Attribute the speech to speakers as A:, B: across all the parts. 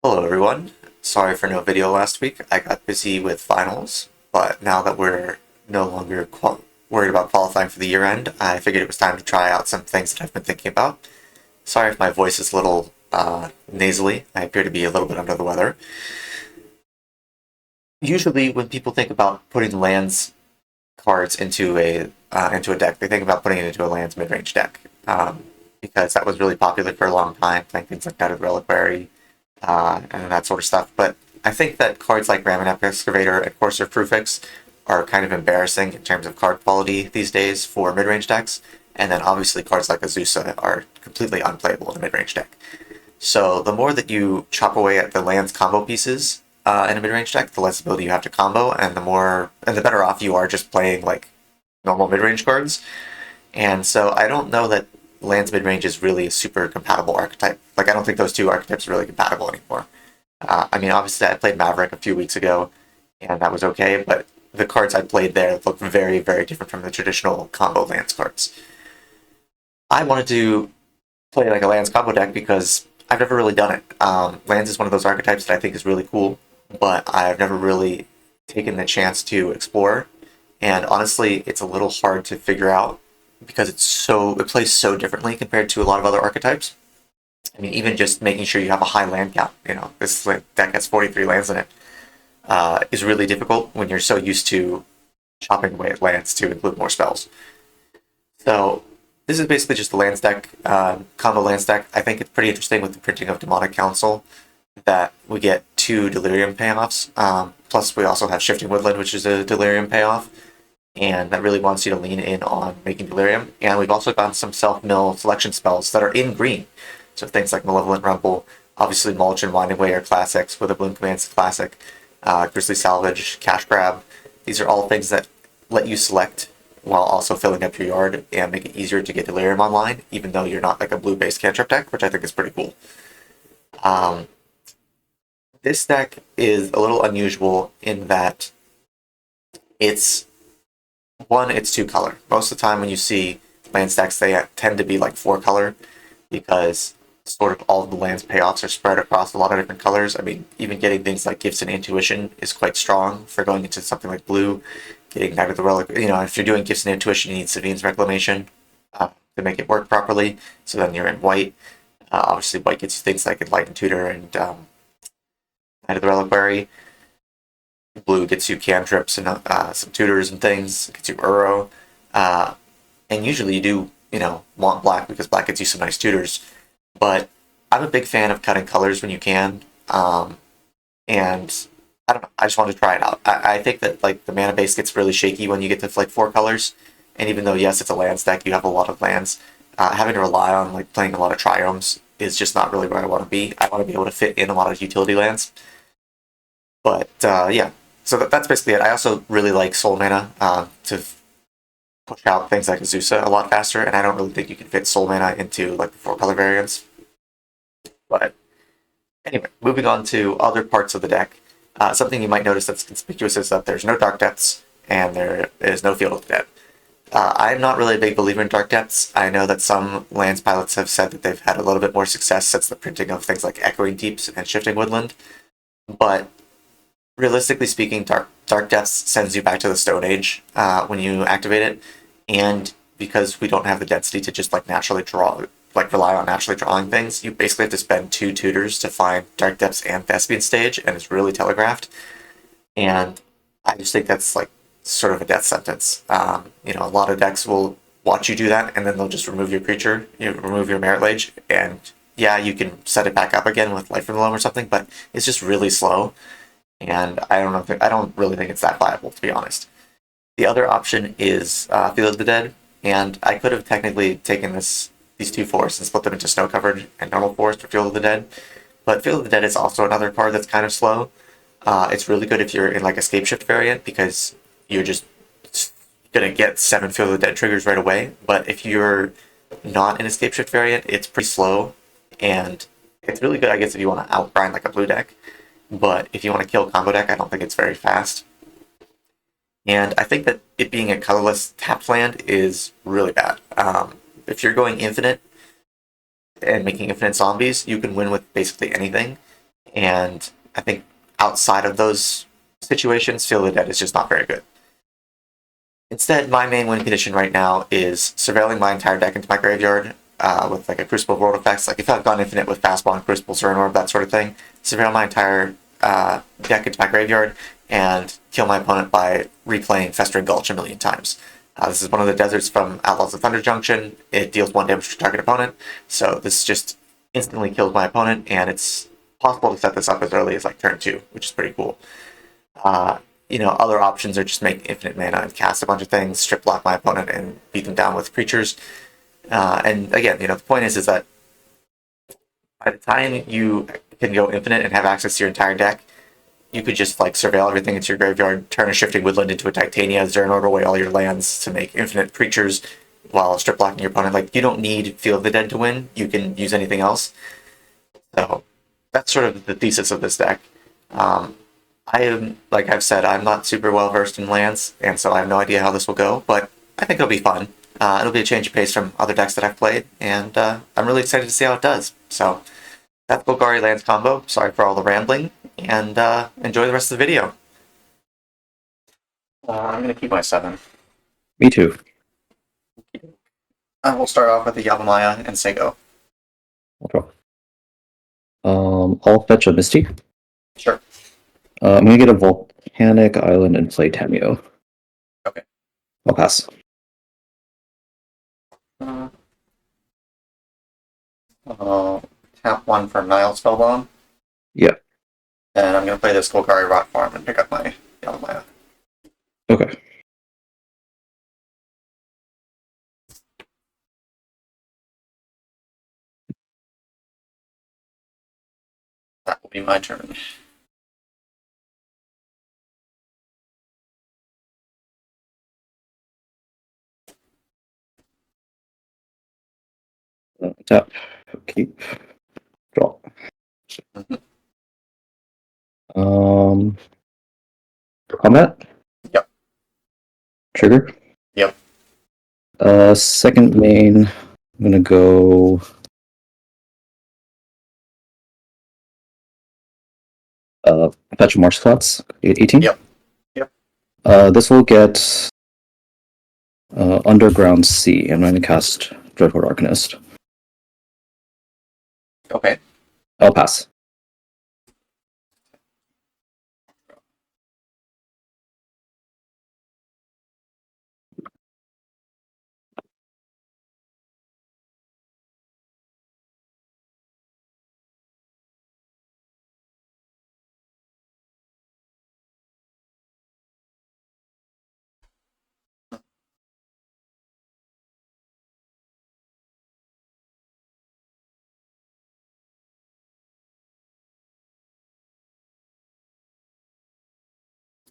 A: Hello everyone. Sorry for no video last week. I got busy with finals, but now that we're no longer worried about qualifying for the year end, I figured it was time to try out some things that I've been thinking about. Sorry if my voice is a little nasally. I appear to be a little bit under the weather. Usually, when people think about putting lands cards into a deck, they think about putting it into a lands mid-range deck because that was really popular for a long time, playing things like Knight of the Reliquary, and that sort of stuff. But I think that cards like Raminap Excavator and Courser Prufix are kind of embarrassing in terms of card quality these days for mid-range decks. And then obviously cards like Azusa are completely unplayable in a mid-range deck. So the more that you chop away at the lands combo pieces in a mid-range deck, the less ability you have to combo, and the better off you are just playing like normal mid-range cards. And so I don't know that lands mid-range is really a super compatible archetype. Like, I don't think those two archetypes are really compatible anymore. I mean, obviously, I played Maverick a few weeks ago, and that was okay, but the cards I played there look very, very different from the traditional combo lands cards. I wanted to play like a lands combo deck because I've never really done it. Lands is one of those archetypes that I think is really cool, but I've never really taken the chance to explore. And honestly, it's a little hard to figure out because it plays so differently compared to a lot of other archetypes. I mean, even just making sure you have a high land count. This deck has 43 lands in it, is really difficult when you're so used to chopping away at lands to include more spells. So this is basically just a lands deck, combo lands deck. I think it's pretty interesting with the printing of Demonic Council that we get two Delirium payoffs. Plus, we also have Shifting Woodland, which is a Delirium payoff, and that really wants you to lean in on making Delirium. And we've also got some self-mill selection spells that are in green. So things like Malevolent Rumble, obviously Mulch and Winding Way are classics, with a Bloom Command's classic, Grizzly Salvage, Cash Grab. These are all things that let you select while also filling up your yard and make it easier to get Delirium online, even though you're not like a blue-based cantrip deck, which I think is pretty cool. This deck is a little unusual in that it's two color. Most of the time when you see land stacks, they tend to be like 4 color because sort of all of the land's payoffs are spread across a lot of different colors. I mean, even getting things like Gifts and Intuition is quite strong for going into something like blue. Getting Knight of the Relic, if you're doing Gifts and Intuition, you need Savine's Reclamation to make it work properly. So then you're in white. Obviously, white gets you things like Enlightened Tutor and Knight of the Reliquary. Blue gets you cantrips and some tutors and things. It gets you Uro. And usually you do, want black because black gets you some nice tutors. But I'm a big fan of cutting colors when you can. And I don't know, I just wanted to try it out. I think that like the mana base gets really shaky when you get to like 4 colors. And even though, yes, it's a lands deck, you have a lot of lands, having to rely on like playing a lot of triomes is just not really where I want to be. I want to be able to fit in a lot of utility lands. But yeah, so that's basically it. I also really like Soul Mana to push out things like Azusa a lot faster, and I don't really think you can fit Soul Mana into like the 4-color variants. But anyway, moving on to other parts of the deck. Something you might notice that's conspicuous is that there's no Dark Depths and there is no Field of the Dead. I'm not really a big believer in Dark Depths. I know that some lands pilots have said that they've had a little bit more success since the printing of things like Echoing Deeps and Shifting Woodland, but realistically speaking, Dark Depths sends you back to the Stone Age when you activate it, and because we don't have the density to just like naturally draw, like rely on naturally drawing things, you basically have to spend 2 tutors to find Dark Depths and Thespian Stage, and it's really telegraphed. And I just think that's like sort of a death sentence. A lot of decks will watch you do that, and then they'll just remove your creature, remove your Merit Lage, and yeah, you can set it back up again with Life from the Loam or something, but it's just really slow. And I don't really think it's that viable, to be honest. The other option is Field of the Dead, and I could have technically taken these 2 forests and split them into Snow Covered and Normal Forest for Field of the Dead, but Field of the Dead is also another card that's kind of slow. It's really good if you're in like a Scapeshift variant because you're just gonna get 7 Field of the Dead triggers right away. But if you're not in a Scapeshift variant, it's pretty slow, and it's really good, I guess, if you want to outgrind like a blue deck. But if you want to kill combo deck, I don't think it's very fast. And I think that it being a colorless tapped land is really bad. If you're going infinite and making infinite zombies, you can win with basically anything. and I think outside of those situations, Feel the Dead is just not very good. Instead, my main win condition right now is surveilling my entire deck into my graveyard with like a Crucible of World effects. Like if I've gone infinite with Fastball and Crucible, Zern Orb, that sort of thing, surveil my entire deck into my graveyard and kill my opponent by replaying Festering Gulch a million times. This is one of the deserts from Outlaws of Thunder Junction. It deals 1 damage to target opponent, so this just instantly kills my opponent, and it's possible to set this up as early as like turn 2, which is pretty cool. Other options are just make infinite mana and cast a bunch of things, strip block my opponent, and beat them down with creatures. And again, the point is that by the time you can go infinite and have access to your entire deck, you could just like surveil everything into your graveyard, turn a Shifting Woodland into a Titania, Zern Orb away all your lands to make infinite creatures while strip blocking your opponent. Like you don't need Feel of the Dead to win. You can use anything else. So that's sort of the thesis of this deck. I am, like I've said, I'm not super well versed in lands, and so I have no idea how this will go, but I think it'll be fun. It'll be a change of pace from other decks that I've played, and I'm really excited to see how it does. So that's Golgari lands combo. Sorry for all the rambling, and enjoy the rest of the video. I'm going to keep my 7.
B: Me too.
A: We'll start off with the Yavimaya and Sego.
B: I'll draw. I'll fetch a Misty.
A: Sure.
B: I'm gonna get a Volcanic Island and play Tamio.
A: Okay.
B: I'll pass.
A: Tap 1 for Nile Spellbomb.
B: Yeah.
A: And I'm going to play this Golgari Rot Farm and pick up my Yavimaya.
B: Okay.
A: That will be my turn.
B: Tap. Keep. Draw. Combat?
A: Yep.
B: Trigger?
A: Yep.
B: Second main, I'm gonna go fetch Marsh Flats, 18.
A: Yep. Yep.
B: This will get Underground Sea. I'm gonna cast Dreadhorde Arcanist.
A: Okay.
B: I'll pass.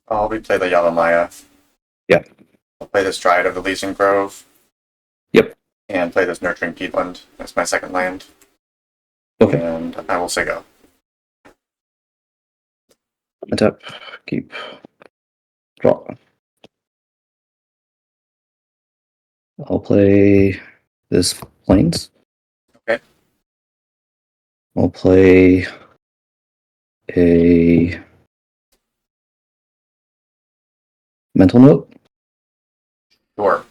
A: I'll replay the Yavimaya.
B: Yeah.
A: I'll play this Dryad of the Elysian Grove.
B: Yep.
A: And play this Nurturing Peatland as my second land.
B: Okay.
A: And I will say go.
B: Tap. Keep. Draw. I'll play this Plains.
A: Okay.
B: I'll play a Mental Note.
A: Sure.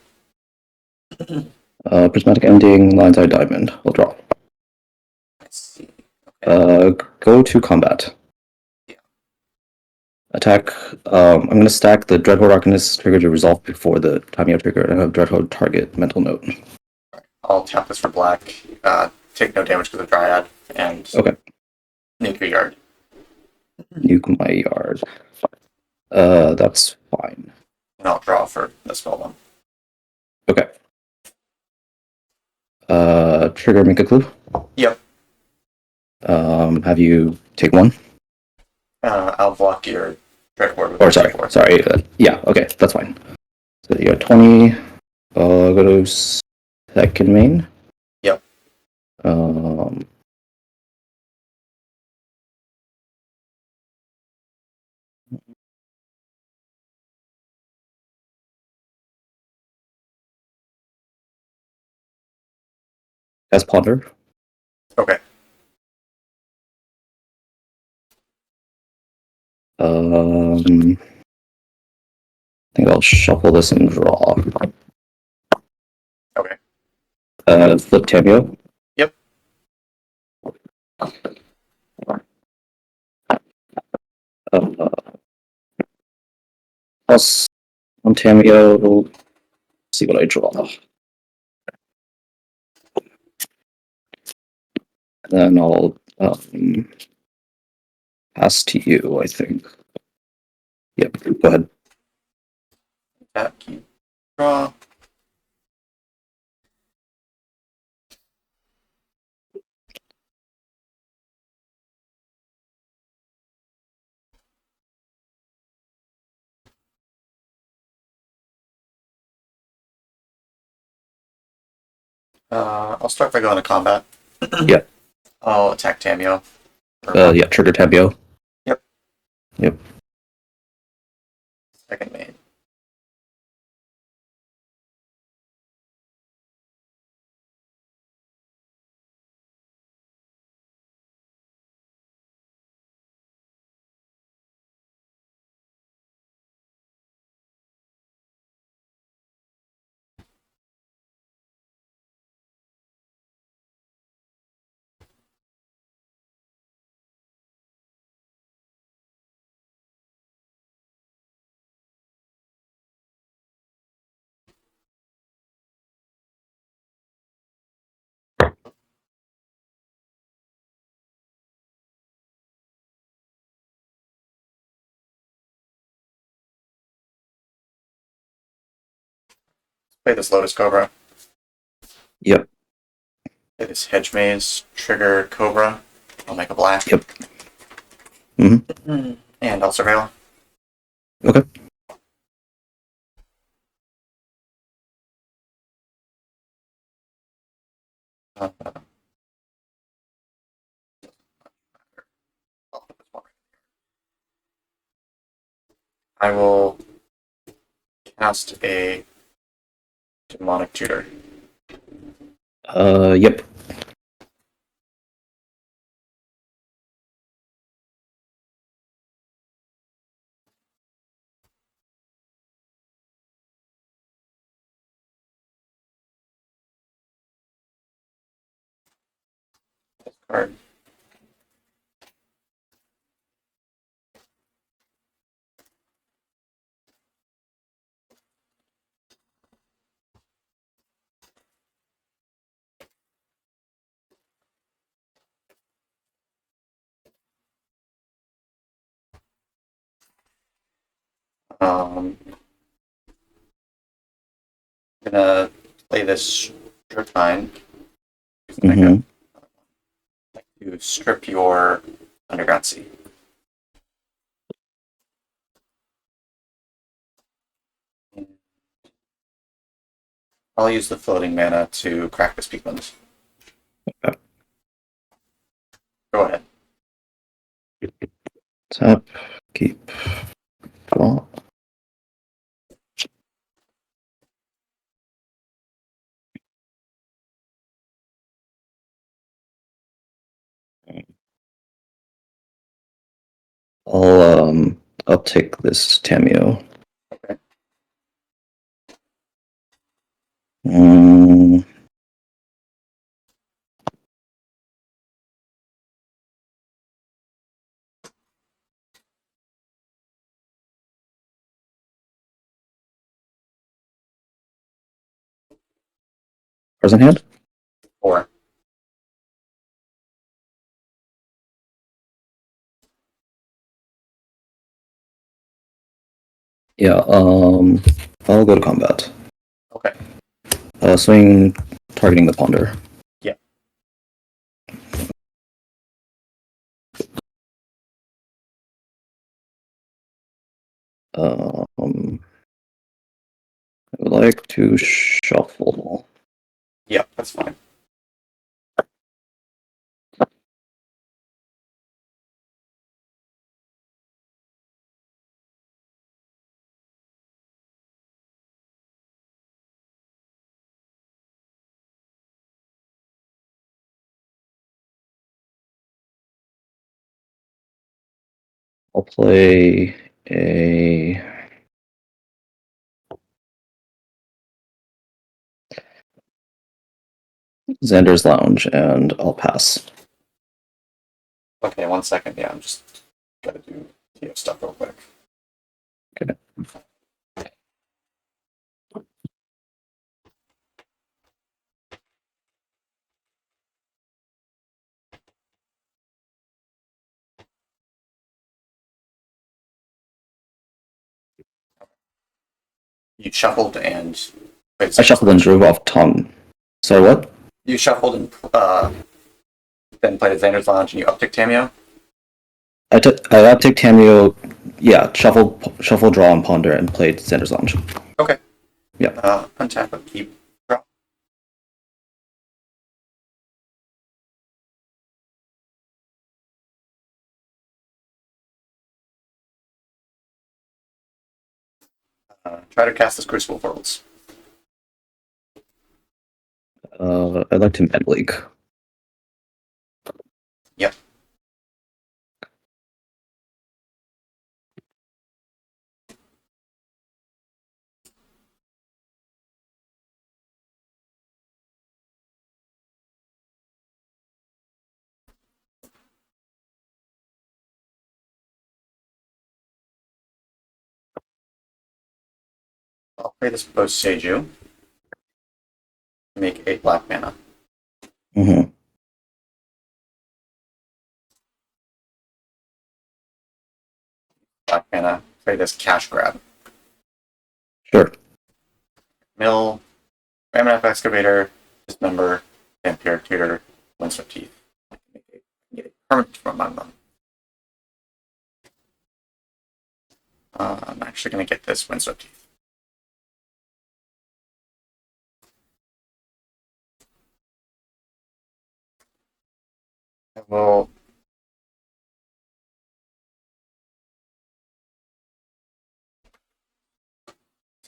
B: Prismatic Ending, Lion's Eye Diamond. I'll draw.
A: I see. Okay.
B: Go to combat.
A: Yeah.
B: Attack. I'm going to stack the Dreadhorde Arcanist trigger to resolve before the Tamio trigger, and have Dreadhorde target Mental Note.
A: I'll tap this for black. Take no damage because of Dryad. And
B: Okay.
A: nuke your yard.
B: Nuke my yard. That's fine.
A: And I'll draw for the Spellbomb.
B: Okay. Trigger, make a clue.
A: Yep.
B: Have you take 1?
A: I'll block your Dreadhorde with
B: Or sorry. Yeah, okay, that's fine. So you got 20. Go to second main.
A: Yep.
B: As Ponder.
A: Okay.
B: I think I'll shuffle this and draw.
A: Okay.
B: Flip Tamio.
A: Yep.
B: Uh, plus on Tamio. See what I draw. Then I'll pass to you, I think. Yep, go ahead.
A: Tap, keep, draw. I'll start by going to combat.
B: Yeah.
A: I'll attack Tamio.
B: Yeah, trigger Tamio.
A: Yep.
B: Yep.
A: Second main. Play this Lotus Cobra.
B: Yep.
A: Play this Hedge Maze. Trigger Cobra. I'll make a black.
B: Yep. Mm-hmm.
A: And I'll surveil.
B: Okay.
A: Uh, I will cast a Demonic Tutor.
B: Yep.
A: Card. I'm gonna play this Stripine.
B: Mm-hmm.
A: To strip your Underground Sea. I'll use the floating mana to crack this Peaklands.
B: Okay.
A: Go ahead.
B: Tap. Keep. Draw. I'll take this Tamio.
A: Okay.
B: Mm, present hand?
A: 4.
B: Yeah, I'll go to combat.
A: Okay.
B: Swing targeting the ponder.
A: Yeah.
B: I would like to shuffle.
A: Yeah, that's fine.
B: I'll play a Xander's Lounge, and I'll pass.
A: Okay, 1 second. Yeah, I'm just gotta do TF stuff real quick.
B: Okay.
A: You shuffled and
B: I shuffled and drew off Tom. Sorry, what?
A: You shuffled and then played a Xander's Lounge and you uptick Tamio?
B: I uptick Tamio, yeah, shuffle, draw, and ponder, and played Xander's Lounge.
A: Okay.
B: Yeah.
A: Untap, upkeep, draw. Try to cast this Crucible of Worlds.
B: I'd like to Med League.
A: Yep. I'll play this Post Seiju. Make 8 black mana.
B: Mm-hmm.
A: Black mana. Play this Cash Grab.
B: Sure.
A: Mill, Ramonef Excavator, Dismember, Vampiric Tutor, Windswept Teeth. Get a permanent from among them. I'm actually going to get this Windswept Teeth. I will.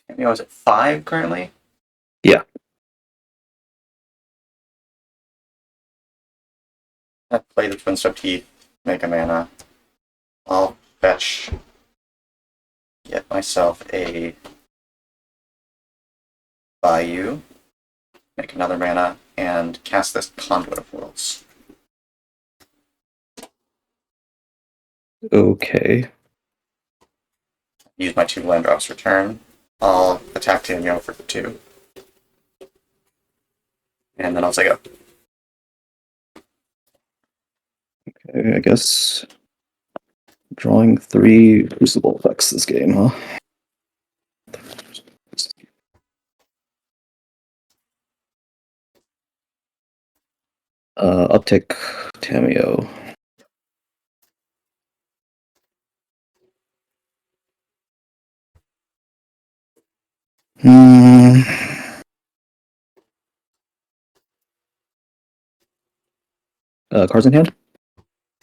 A: Tamio is at 5 currently?
B: Yeah.
A: I play the Windswept Teeth, make a mana. I'll fetch. Get myself a Bayou, make another mana, and cast this Conduit of Worlds.
B: Okay.
A: Use my 2 land drops return. I'll attack Tamio for 2. And then I'll take up.
B: Okay, I guess drawing 3 Crucible effects this game, huh? Uptick Tamio. Cards in hand?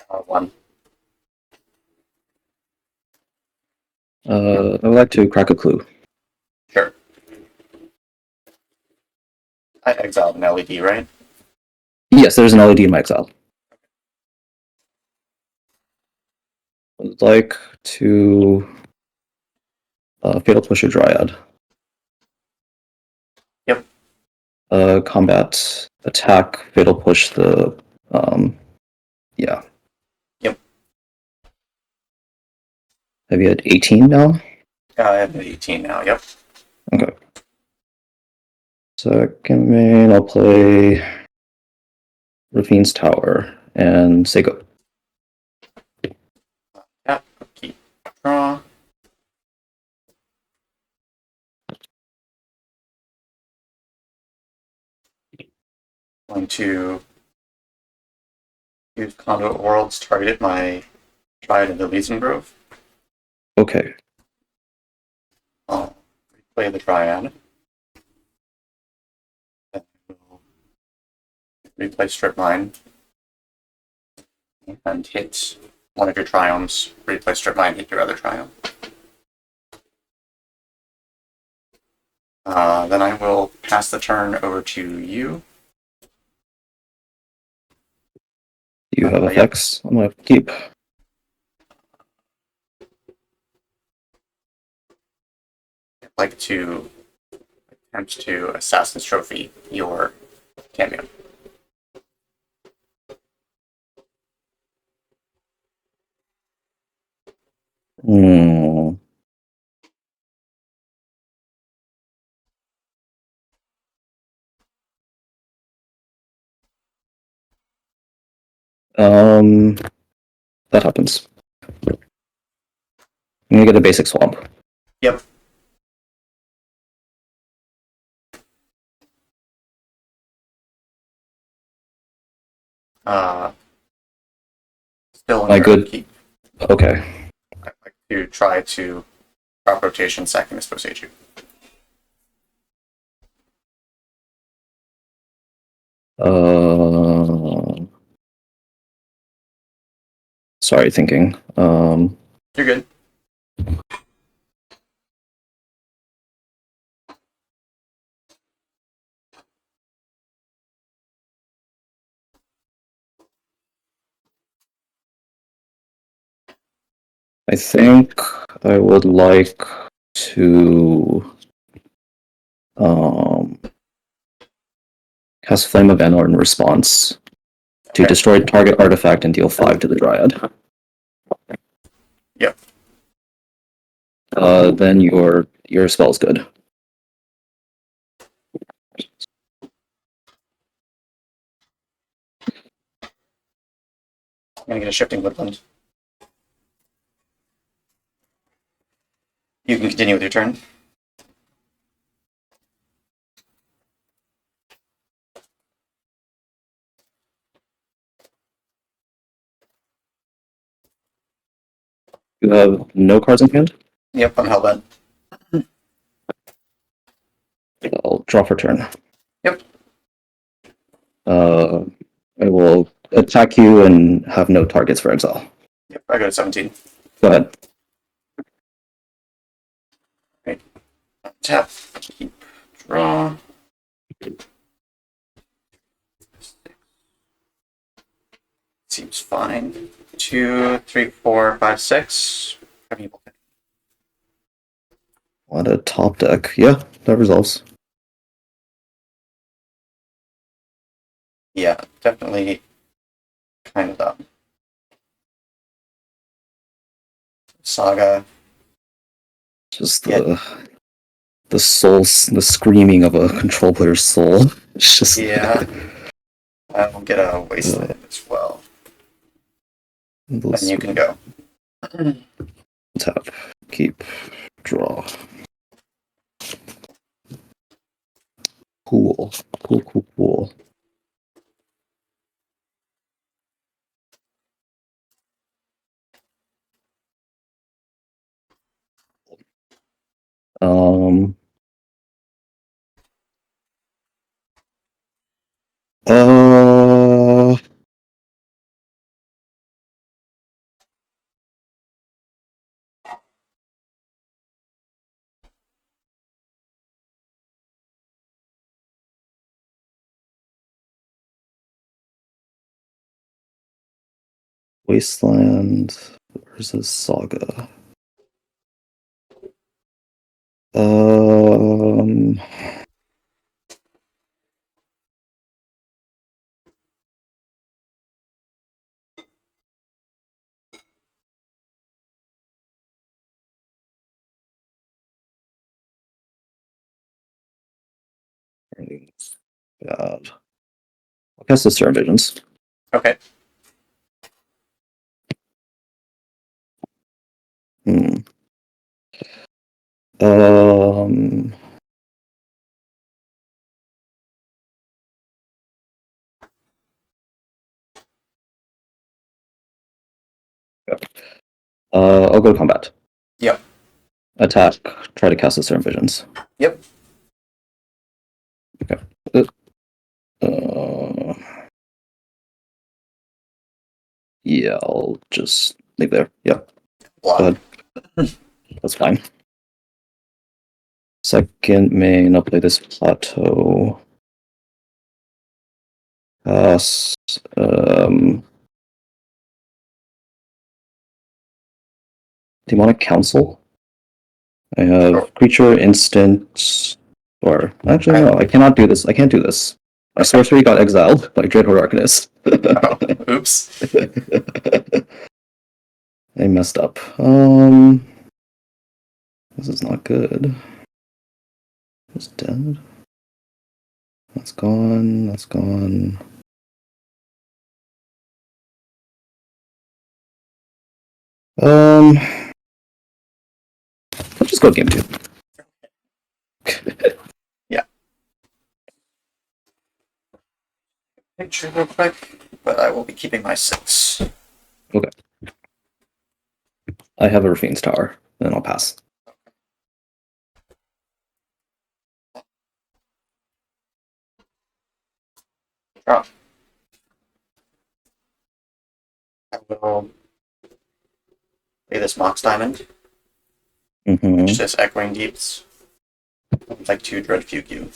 A: 1.
B: I would like to crack a clue.
A: Sure. I exiled an LED, right?
B: Yes, there's an LED in my exile. I would like to Fatal Push a Dryad.
A: Yep.
B: Combat, attack, Fatal Push the, yeah.
A: Yep.
B: Have you had 18 now?
A: I have an 18 now, yep.
B: Okay. Second main, I'll play Rafine's Tower and Seiko.
A: Yep, keep draw. Going to use Conduit Worlds, target my Triad in the Elysian Grove.
B: Okay.
A: I'll replay the Triad. Then we'll replay Strip Mine. And hit one of your Triomes. Replay Strip Mine, hit your other Triome. Then I will pass the turn over to you.
B: Do you have effects on my keep?
A: like to attempt to Assassin's Trophy your cameo.
B: Hmm. Um, that happens. I'm gonna get a basic swamp.
A: Yep. Still in
B: My
A: your
B: good.
A: keep.
B: Okay.
A: I'd like to try to drop rotation second associate you.
B: Sorry, thinking.
A: You're good.
B: I think I would like to cast Flame of Anor in response to
A: Okay.
B: destroy target artifact and deal 5 to the Dryad.
A: Yep.
B: Then your spell's good.
A: I'm gonna get a shifting woodland. You can continue with your turn.
B: You have no cards in hand?
A: Yep, I'm hellbent.
B: I'll draw for turn.
A: Yep.
B: I will attack you and have no targets for exile.
A: Yep, I go to 17.
B: Go ahead.
A: Right. Tap. Keep. Draw. Seems fine. 2, 3, 4, 5, 6.
B: What a top deck. Yeah, that resolves.
A: Yeah, definitely kind of dumb. Saga.
B: Just the soul, the screaming of a control player's soul. It's just
A: Yeah. I will get a wasteland as well. Then you can go.
B: Tap, keep, draw. Cool, cool, cool, cool. Um. Uh. Wasteland versus Saga. Um. Bad. I'll cast the Star Visions.
A: Okay.
B: Hmm. Um. I'll go to combat.
A: Yep.
B: Attack. Try to cast the Star Visions.
A: Yep.
B: Okay. Yeah, I'll just leave there. Yep.
A: Block.
B: Go ahead. That's fine. Second main, I'll play this plateau. Pass. Demonic Council. I have creature, instant, or actually no, I cannot do this. I can't do this. My sorcery got exiled by Dreadhorde Arcanist.
A: Oh, oops.
B: I messed up. This is not good. It's dead. That's gone. That's gone. Let's just go game 2.
A: Yeah. Picture real quick, but I will be keeping my 6.
B: Okay. I have a Rafine's Tower, then I'll pass.
A: Drop. I will play this Mox Diamond,
B: Mm-hmm.
A: which says Echoing Deeps. It's like 2 Dread Fugue.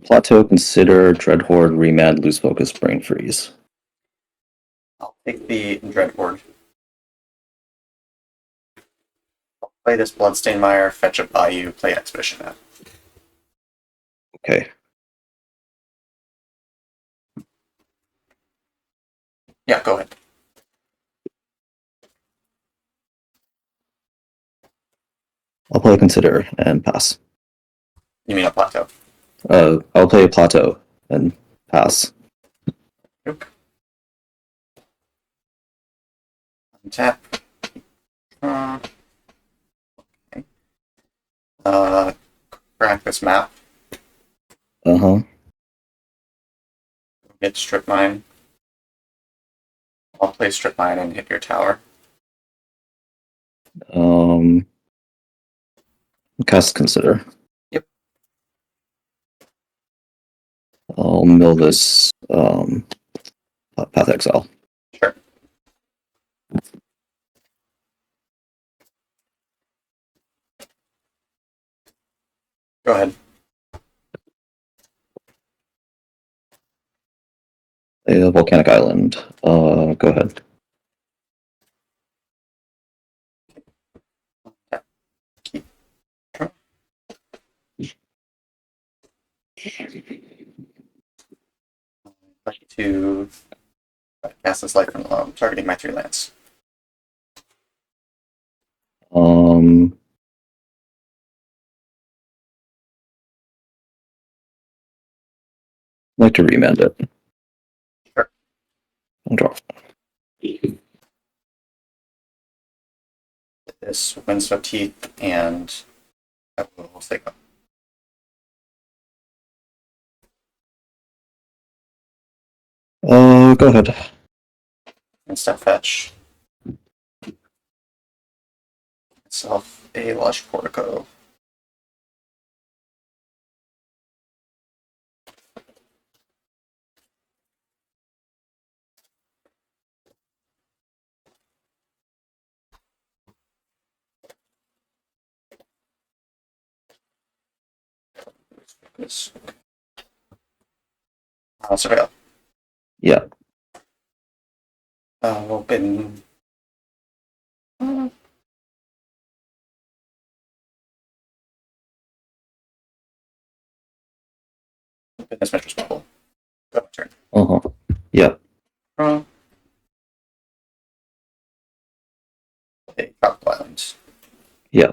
B: Plateau, consider Dreadhorde, Remand, Lose Focus, Brain Freeze.
A: I'll take the Dreadhorde. I'll play this Bloodstained Mire, fetch a Bayou, play Exhibition Map.
B: Okay.
A: Yeah, go ahead.
B: I'll play Consider and pass.
A: You mean a Plateau?
B: I'll play Plateau and pass.
A: Nope. Untap. Okay. Crack this map.
B: Uh-huh.
A: Get Strip Mine. I'll play Strip Mine and hit your tower.
B: Cast Consider.
A: Yep.
B: I'll mill this Path Exile.
A: Sure. Go ahead.
B: A Volcanic Island. Go ahead.
A: I'd like to cast this light from targeting my 3 lands.
B: I'd like to remand it.
A: Sure.
B: I'll draw.
A: This Windswept Teeth and I will take up.
B: Go ahead.
A: And step fetch. Itself a Lush Portico. Surveil.
B: Yeah.
A: Open. Open this Mistress Bubble. Go turn.
B: Uh-huh. Yeah.
A: Okay, Tropical Islands.
B: Yeah.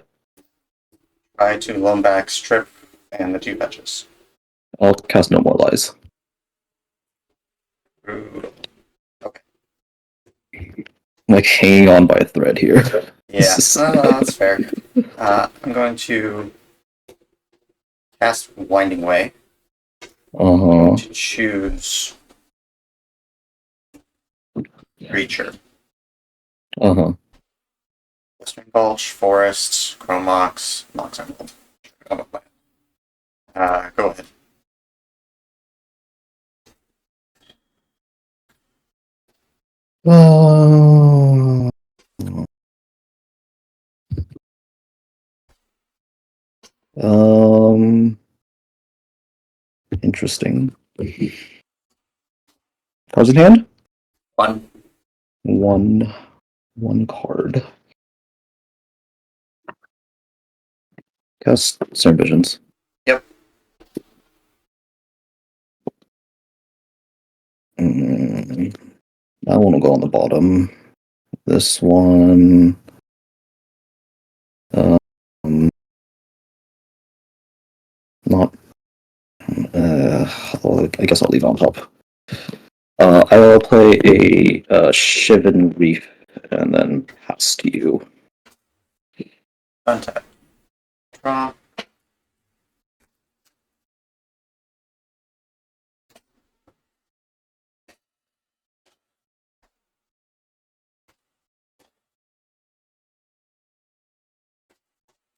A: Try to loan back Strip and the 2 fetches.
B: I'll cast No More Lies.
A: Brutal. Okay.
B: I'm like hanging on by a thread here.
A: Yeah, that's fair. I'm going to cast Winding Way.
B: Uh-huh.
A: To choose Creature.
B: Uh-huh.
A: Western Gulch, Forest, Chromox, Mox Emerald. Go ahead.
B: Interesting. Cards in hand?
A: One.
B: One card. Cast Stern Visions.
A: Yep.
B: That one will go on the bottom. This one. Not. I guess I'll leave it on top. I'll play a Shivan Reef and then pass to you.
A: Untap. Draw.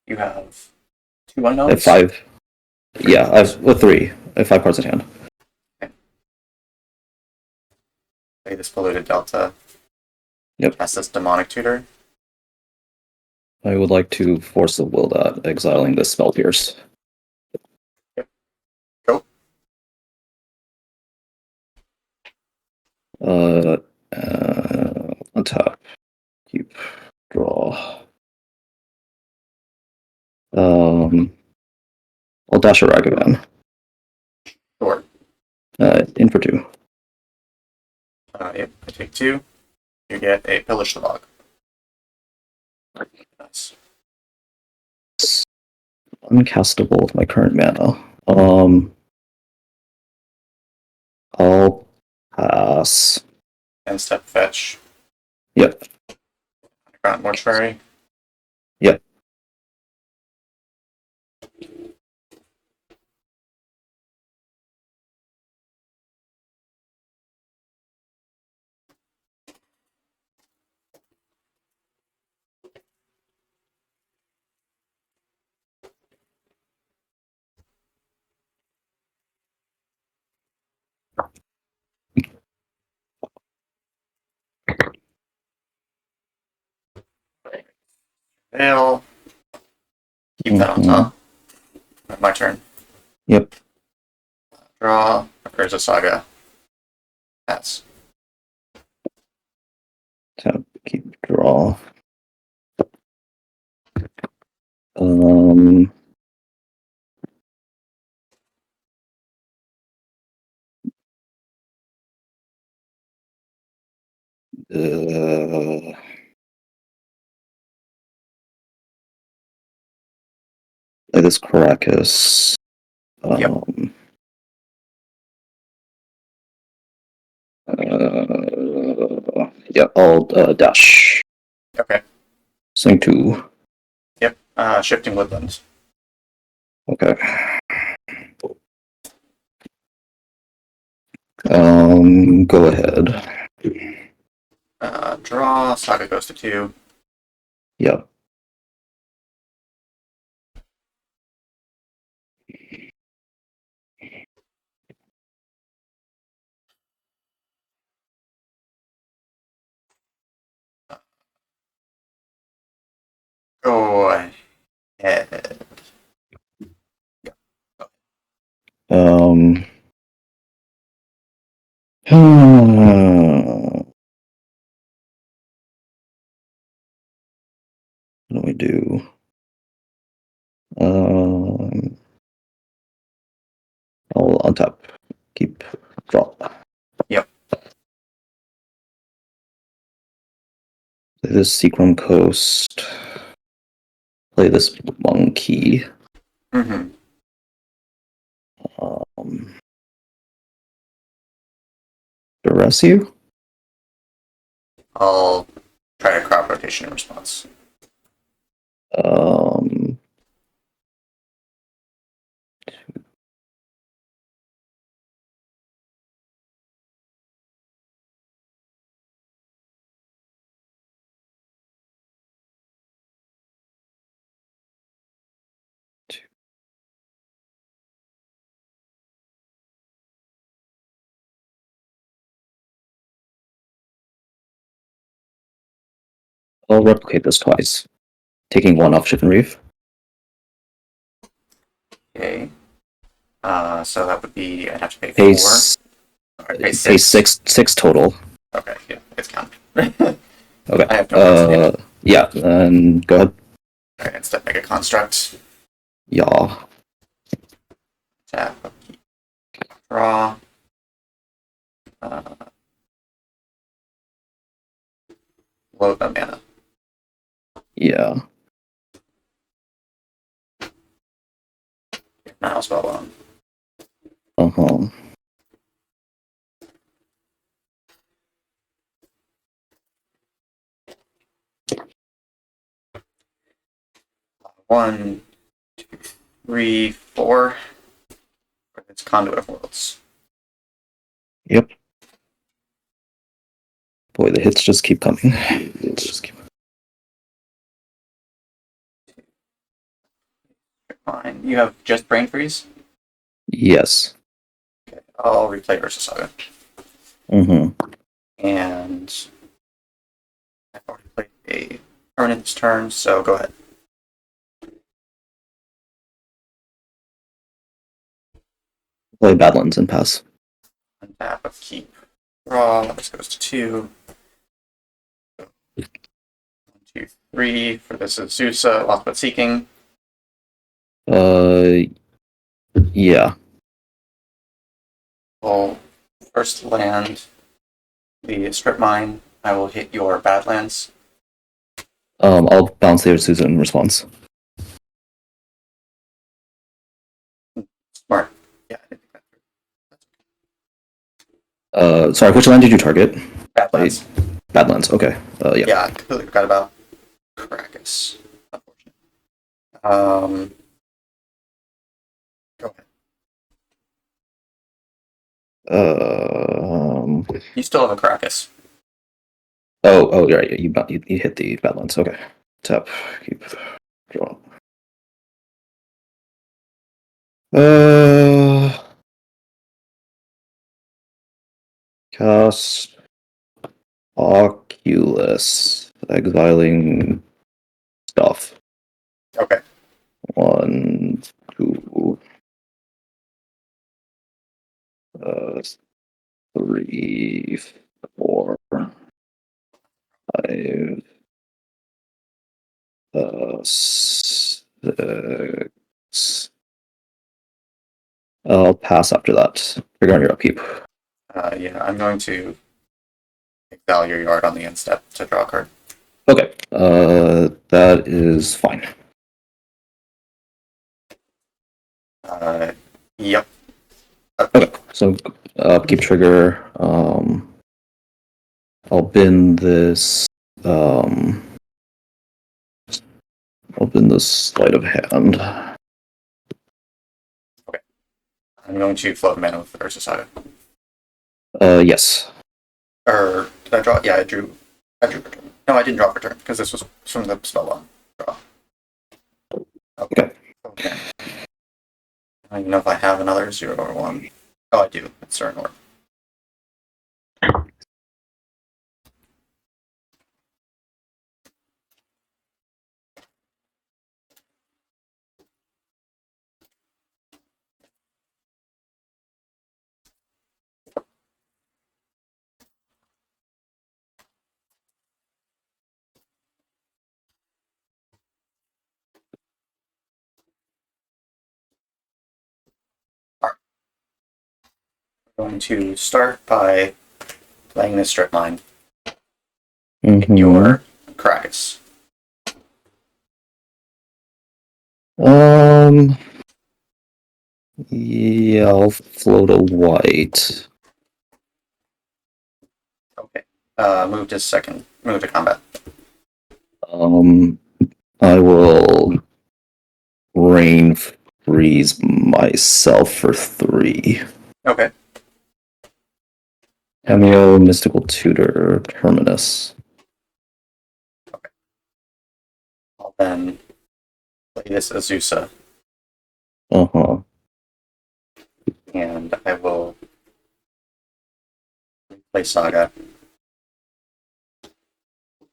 A: You have 2
B: I
A: unknowns?
B: have 5. Yeah, I have 3. I have 5 cards in hand.
A: Okay. Play this Polluted Delta.
B: Yep.
A: Cast this Demonic Tutor.
B: I would like to force the will that, exiling this Spell Pierce.
A: Yep. Go.
B: Untap. Keep. Draw. I'll dash a Ragavan.
A: Sure.
B: In for 2.
A: Yep. I take 2. You get a Pillage the Bog. Nice.
B: Uncastable with my current mana. I'll pass.
A: And step fetch.
B: Yep.
A: Underground Mortuary.
B: Yep.
A: Veil. Keep that on top. My turn.
B: Yep.
A: Draw. There's a Saga. Pass.
B: Tap. Keep. Draw. Play this Caracas.
A: Yep.
B: Yeah, I'll dash.
A: Okay.
B: Swing 2.
A: Yep. Shifting Woodlands.
B: Okay. Go ahead.
A: Draw. Saga goes to 2.
B: Yep.
A: Go ahead.
B: Um. What do we do? I'll untap. Keep. Draw.
A: Yep.
B: Play this Seacrum Coast. Play this Monkey.
A: Mm-hmm.
B: Duress you?
A: I'll try a crop rotation in response.
B: I'll replicate this twice. Taking 1 off Shift and Reef.
A: Okay. So that would be I'd have to pay
B: Pay
A: 4. Pay
B: Pay
A: 6.
B: 6 total.
A: Okay, yeah, it's counted.
B: Okay.
A: I have no
B: Yeah, and go ahead.
A: Alright, instead make a construct.
B: Yeah.
A: Tap, draw. Load the mana.
B: Yeah.
A: Now spell on.
B: Uh-huh.
A: One, two, three, four. It's Conduit of Worlds.
B: Yep. Boy, the hits just keep coming. Hits just keep.
A: Fine. You have just Brain Freeze?
B: Yes.
A: Okay. I'll replay Ursa Saga.
B: Mm-hmm.
A: And I've already played a permanent this turn, so go ahead.
B: Play Badlands and pass.
A: Untap of Keep. Draw. This goes to 2. 1, 2, 3. For this is Zusa, Lost But Seeking.
B: Yeah.
A: Will first land the Strip Mine. I will hit your Badlands.
B: I'll bounce the Susan in response.
A: Smart. Yeah, I didn't think that through.
B: Sorry, which land did you target?
A: Badlands.
B: Badlands, okay. Yeah.
A: Yeah, I completely forgot about Krakus. Unfortunate. Go ahead. You still have a Krakus.
B: Oh, yeah, you hit the Badlands, okay. Tap, keep, draw. Cast Oculus, exiling stuff.
A: Okay.
B: 1, 2, 3, 4, 5, 6. I'll pass after that. Figure out your upkeep.
A: Yeah, I'm going to exile your yard on the end step to draw a card.
B: Okay, that is fine.
A: Yep.
B: Okay, so upkeep trigger. I'll bin this. I'll bin this sleight of hand.
A: Okay. I'm going to float mana with Ursa Saga.
B: Yes.
A: Or did I draw? Yeah, I drew for turn. No, I didn't draw for turn because this was from the spell one. Draw.
B: Okay.
A: Okay. I don't even know if I have another 0 or 1. Oh, I do. It's Certain Orb. I'm going to start by playing this Strip Mine in your Krakus.
B: Yeah, I'll float a white.
A: Okay. Move to second. Move to combat.
B: I will rain freeze myself for 3.
A: Okay.
B: Cameo, Mystical Tutor, Terminus.
A: Okay. I'll then play this Azusa.
B: Uh-huh.
A: And I will replay Saga.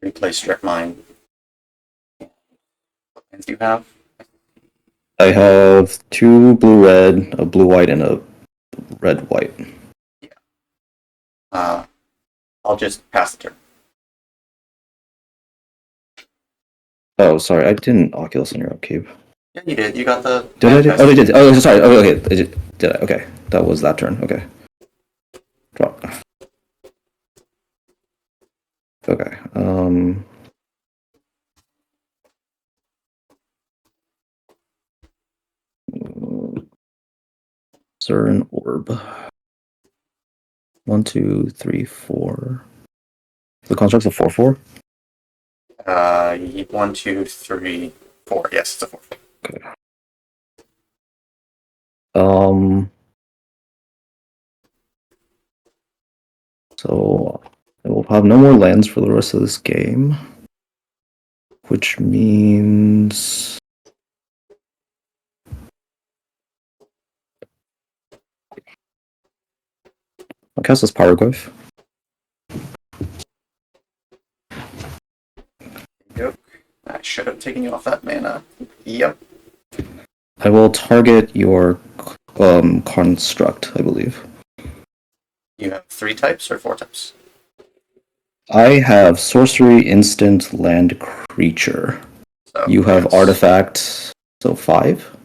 A: Replay Strip Mine. What lands do you have?
B: I have 2 blue-red, a blue-white, and a red-white.
A: Yeah. I'll just pass the turn.
B: Oh, sorry, I didn't Oculus on your upkeep.
A: Yeah, you did. You got the
B: Did I?
A: manifest.
B: Oh, I did. Oh, sorry. Oh, okay. Did I? Okay, that was that turn. Okay. Drop. Okay. Certain orb. 1, 2, 3, 4. The construct's a 4/4.
A: 1, 2, 3, 4. Yes, it's a 4.
B: Okay. Um. So I will have no more lands for the rest of this game, which means I'll cast this Pyroglyph.
A: Yep. I should have taken you off that mana. Yep.
B: I will target your construct, I believe.
A: You have 3 types or 4 types?
B: I have sorcery, instant, land, creature.
A: So,
B: You have
A: yes.
B: artifact, so 5.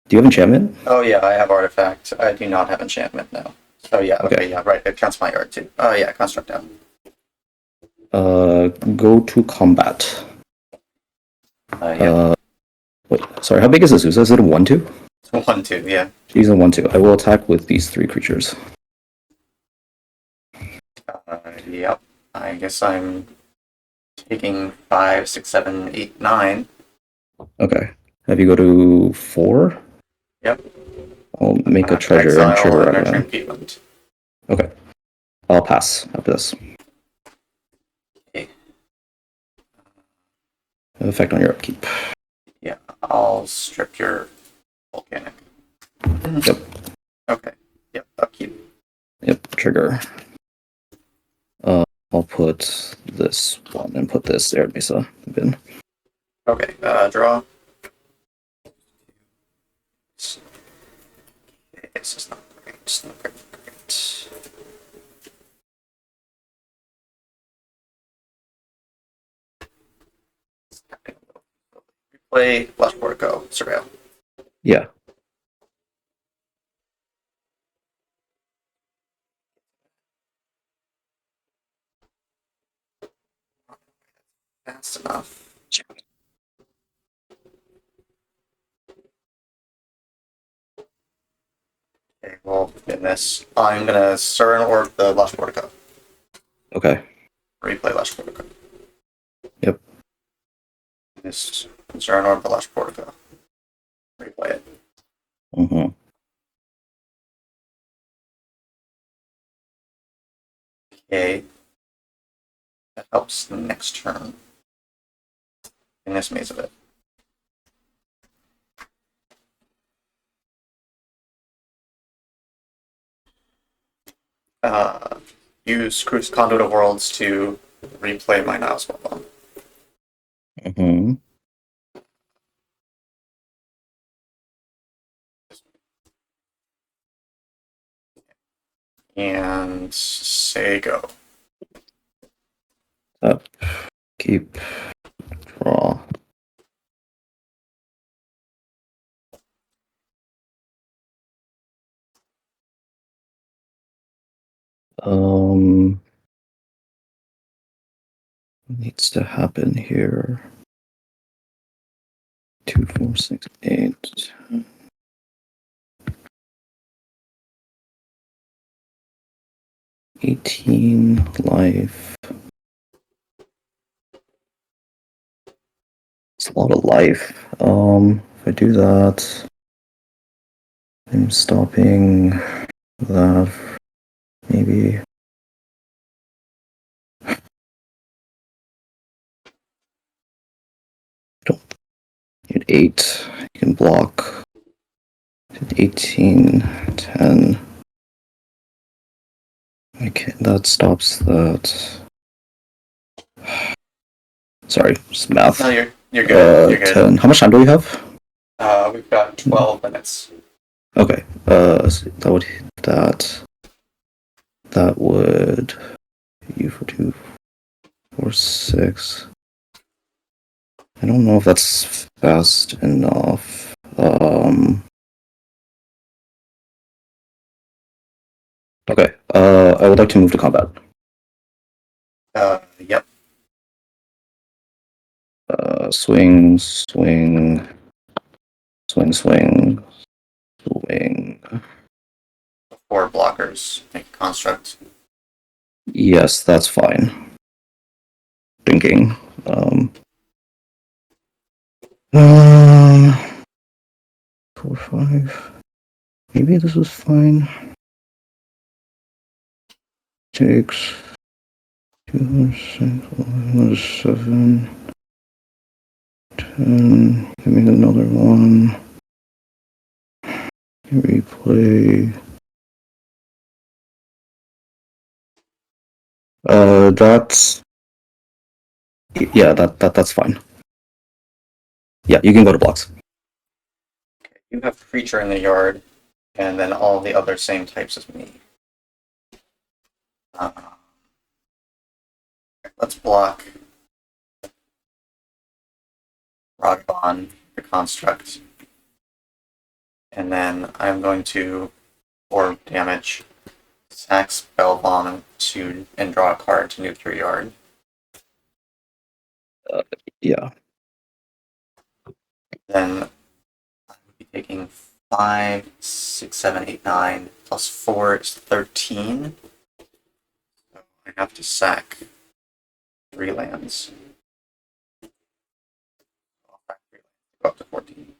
B: Do you have enchantment?
A: Oh yeah, I have artifact. I do not have enchantment now. Oh yeah, okay, yeah, right. It counts my yard too. Oh yeah, construct down.
B: Go to combat.
A: Yeah.
B: Wait, sorry, how big is this? Is it a 1/2?
A: 1, 2, yeah.
B: She's a 1/2. I will attack with these 3 creatures.
A: Yep. I guess I'm taking 5, 6, 7, 8, 9.
B: Okay. Have you go to 4?
A: Yep.
B: I'll make a treasure and
A: Exile
B: trigger
A: and
B: it.
A: nurturing peatland.
B: Okay. I'll pass after this.
A: Okay.
B: Effect on your upkeep.
A: Yeah, I'll strip your volcanic.
B: Yep.
A: Okay. Yep, upkeep.
B: Yep, trigger. I'll put this one and put this there, Mesa. Bin.
A: Okay, draw. Okay, this is not great. It's not great. Play Flash Portico, Surveil.
B: Yeah.
A: Fast enough. Okay, well, in this, I'm gonna Surin Orb the Lush Portico.
B: Okay.
A: Replay Lush Portico.
B: Yep.
A: This Surin Orb the Lush Portico. Replay it.
B: Mm-hmm.
A: Okay. That helps the next turn. In this maze of it. Use Cruise Conduit of Worlds to replay my Nile Spellbomb.
B: Mm-hmm.
A: And say go.
B: Up. Keep. Draw. Needs to happen here. 2, 4, 6, 8. 18 life. It's a lot of life. If I do that, I'm stopping that. Maybe. Don't hit 8. You can block. 18, 10. Okay, that stops that. Sorry, just math.
A: No, you're good. You're good.
B: 10. How much time do we have?
A: We've got 12 minutes.
B: Okay. So that would hit that. That would you for 2, 4, 6. I don't know if that's fast enough. Okay. I would like to move to combat.
A: Yep.
B: Swing, swing, swing, swing, swing.
A: 4 blockers. Make a construct.
B: Yes, that's fine. Thinking. Um, 4, 5. Maybe this is fine. Takes 2, 6, 11, 7, 10. Give me another one. Replay. That's yeah, that's fine. Yeah, you can go to blocks.
A: You have creature in the yard, and then all the other same types as me. Let's block Rogbon, the construct. And then I'm going to orb damage, sack spell bomb and draw a card to nuke your yard.
B: Yeah.
A: Then I would be taking 5, 6, 7, 8, 9 plus 4 is 13. So I have to sack 3 lands. I'll sack 3 lands to go up to 14.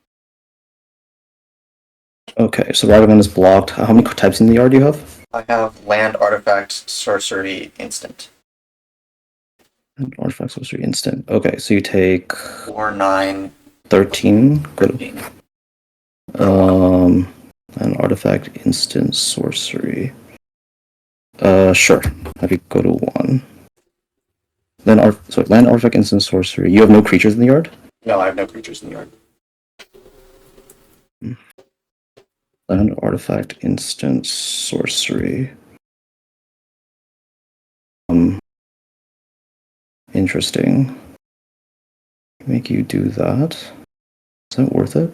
B: Okay, so Ragavan is blocked. How many types in the yard do you have?
A: I have land, artifact, sorcery, instant.
B: Artifact, sorcery, instant. Okay, so you take
A: 4, 9,
B: 13. Good.
A: 13.
B: An artifact, instant, sorcery. Sure. Have you go to 1. Then land, artifact, instant, sorcery. You have no creatures in the yard?
A: No, I have no creatures in the yard.
B: Land, artifact, instant, sorcery. Interesting. Make you do that. Is that worth it?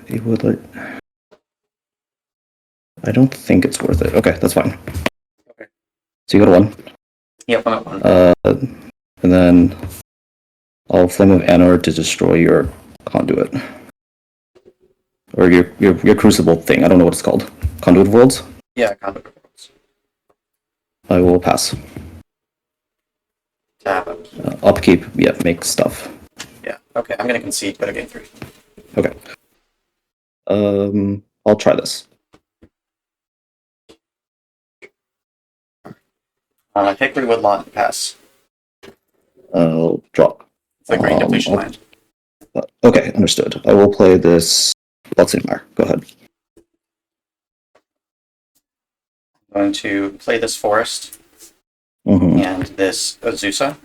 B: It would like. I don't think it's worth it. Okay, that's fine.
A: Okay.
B: So you go to 1.
A: Yep, I'm at 1.
B: And then I'll Flame of Anor to destroy your conduit. Or your crucible thing. I don't know what it's called. Conduit of Worlds?
A: Yeah, conduit of worlds.
B: I will pass.
A: Tap, upkeep.
B: Upkeep, yeah, make stuff.
A: Yeah, okay, I'm gonna concede, go to game 3.
B: Okay. I'll try this.
A: Hickory Woodlawn and pass.
B: I'll drop.
A: It's a green depletion land.
B: Okay, understood. I will play this Bloodstained. Go ahead.
A: I'm going to play this forest and this Azusa.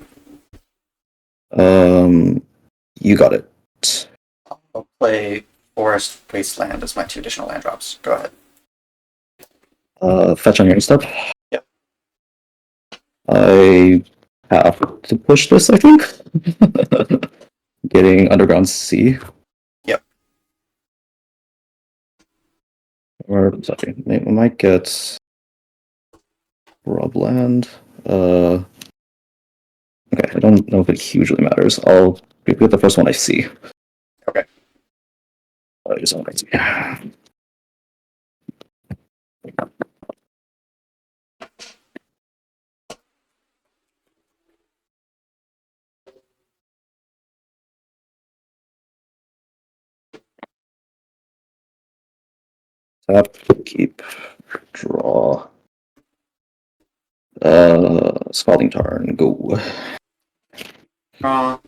B: You got it.
A: I'll play Forest Wasteland as my 2 additional land drops. Go ahead.
B: Fetch on your step.
A: Yep.
B: I have to push this, I think. Getting Underground Sea.
A: Yep.
B: Or, sorry, we might get Rubland. Okay, I don't know if it hugely matters. I'll get the first one I see.
A: Okay.
B: Use all right. Tap, keep, draw. Scalding Tarn, go.
A: Draw.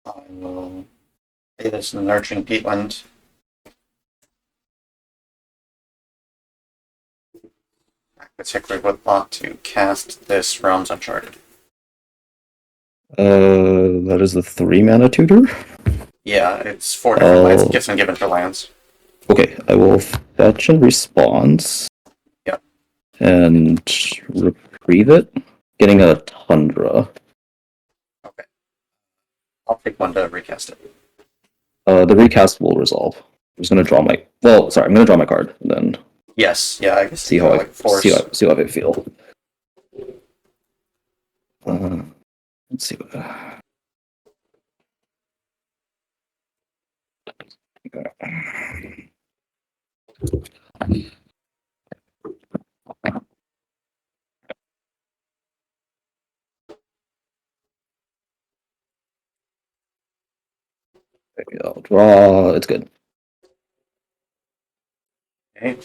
A: I will play this Nurturing Peatland. This Hickory Woodlock to cast this Realms Uncharted.
B: That is the 3-mana tutor?
A: Yeah, it's 4 different lands. It gets been given for lands.
B: Okay, I will fetch and response.
A: Yep.
B: and retrieve it, getting a Tundra.
A: Okay. I'll take one to recast it.
B: The recast will resolve. I'm just gonna draw my. Well, sorry, I'm gonna draw my card and then
A: Yes, yeah, I guess
B: see how I
A: force.
B: see how I feel. Let's see. I'll draw. It's good.
A: Okay.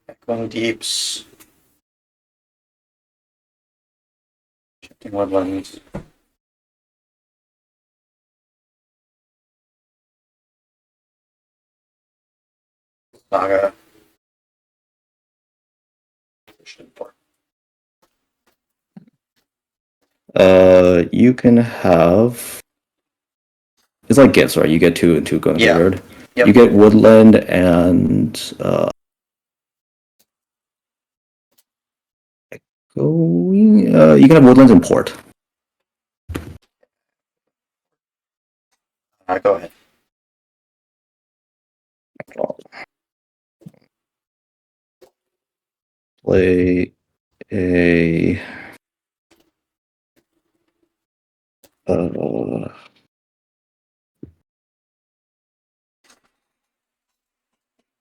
A: Echoing Deeps. Shifting Woodlands. Saga.
B: You can have. It's like gifts, right? You get 2 and 2 going forward.
A: Yep.
B: You get Woodland and you can have Woodlands and Port.
A: Go ahead.
B: Play a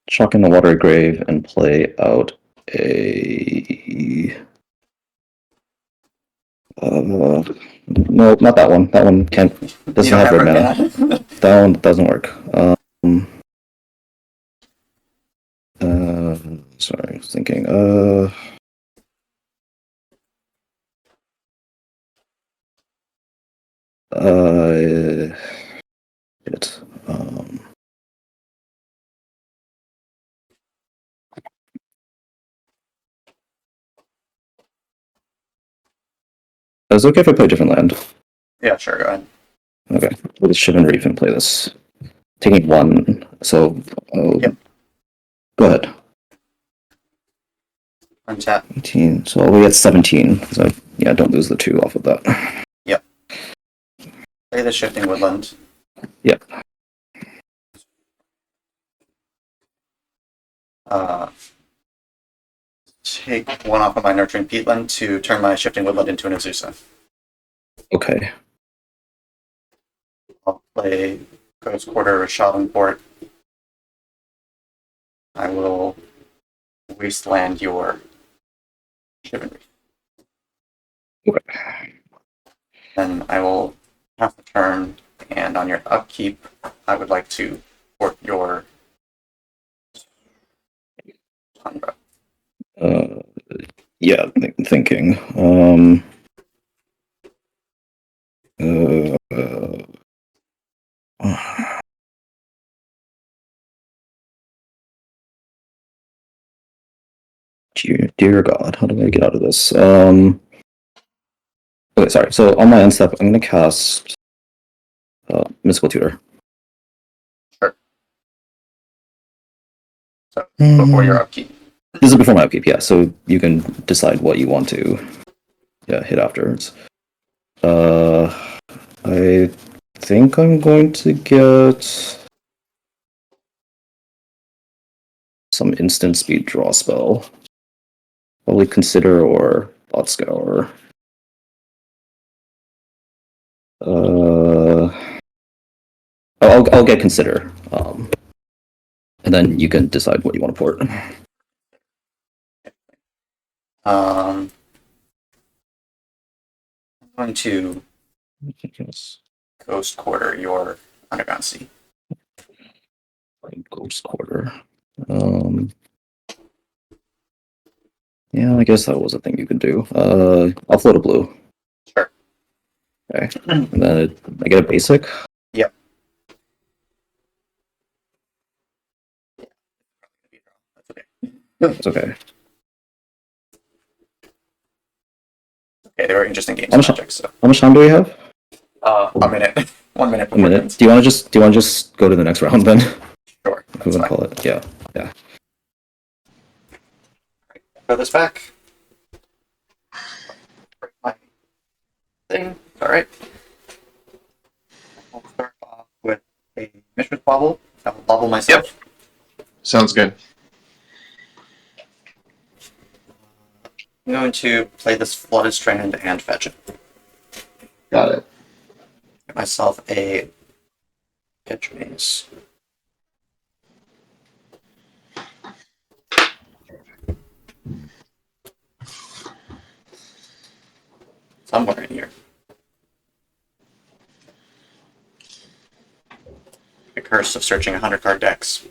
B: chuck in the water grave and play out a no, not that one. That one doesn't have red mana. That one doesn't work. Sorry, I was thinking. It. Is it okay if I play a different land?
A: Yeah, sure, go ahead.
B: Okay, we'll just Shivan Reef and play this. Taking 1, so
A: Yep.
B: Go ahead.
A: Untap.
B: 18, so we get 17. So yeah, don't lose the 2 off of that.
A: Yep. Play the Shifting Woodland.
B: Yep.
A: Take 1 off of my Nurturing Peatland to turn my Shifting Woodland into an Azusa.
B: Okay.
A: I'll play Ghost Quarter or Shaolin Port. I will wasteland your Shivan Reef.
B: Okay.
A: Then I will pass the turn, and on your upkeep, I would like to port your Tundra.
B: Yeah, thinking. Dear God, how do I get out of this? Okay, sorry. So on my end step, I'm gonna cast Mystical Tutor.
A: Sure. So before your upkeep.
B: This is before my upkeep, yeah. So you can decide what you want to, hit afterwards. I think I'm going to get some instant speed draw spell. Probably Consider or Thought Scour. I'll get Consider. And then you can decide what you want to port.
A: I'm going to Ghost Quarter your Underground Sea.
B: Ghost Quarter. Yeah, I guess that was a thing you could do. I'll float a blue.
A: Sure.
B: Okay. And then I get a basic.
A: Yep. That's okay.
B: It's okay.
A: Okay, they were interesting games. Magic, so.
B: How much time do we have?
A: A minute. 1 minute.
B: A minute. Do you want to just go to the next round then?
A: Sure.
B: If we want to call it. Yeah.
A: Throw this back. Break my thing. Alright. I'll start off with a Mishra's Bobble. I will bobble myself.
C: Yep. Sounds good.
A: I'm going to play this Flooded Strand and fetch it.
C: Got it.
A: Get myself a pitch maze. Somewhere in here. The curse of searching 100-card decks.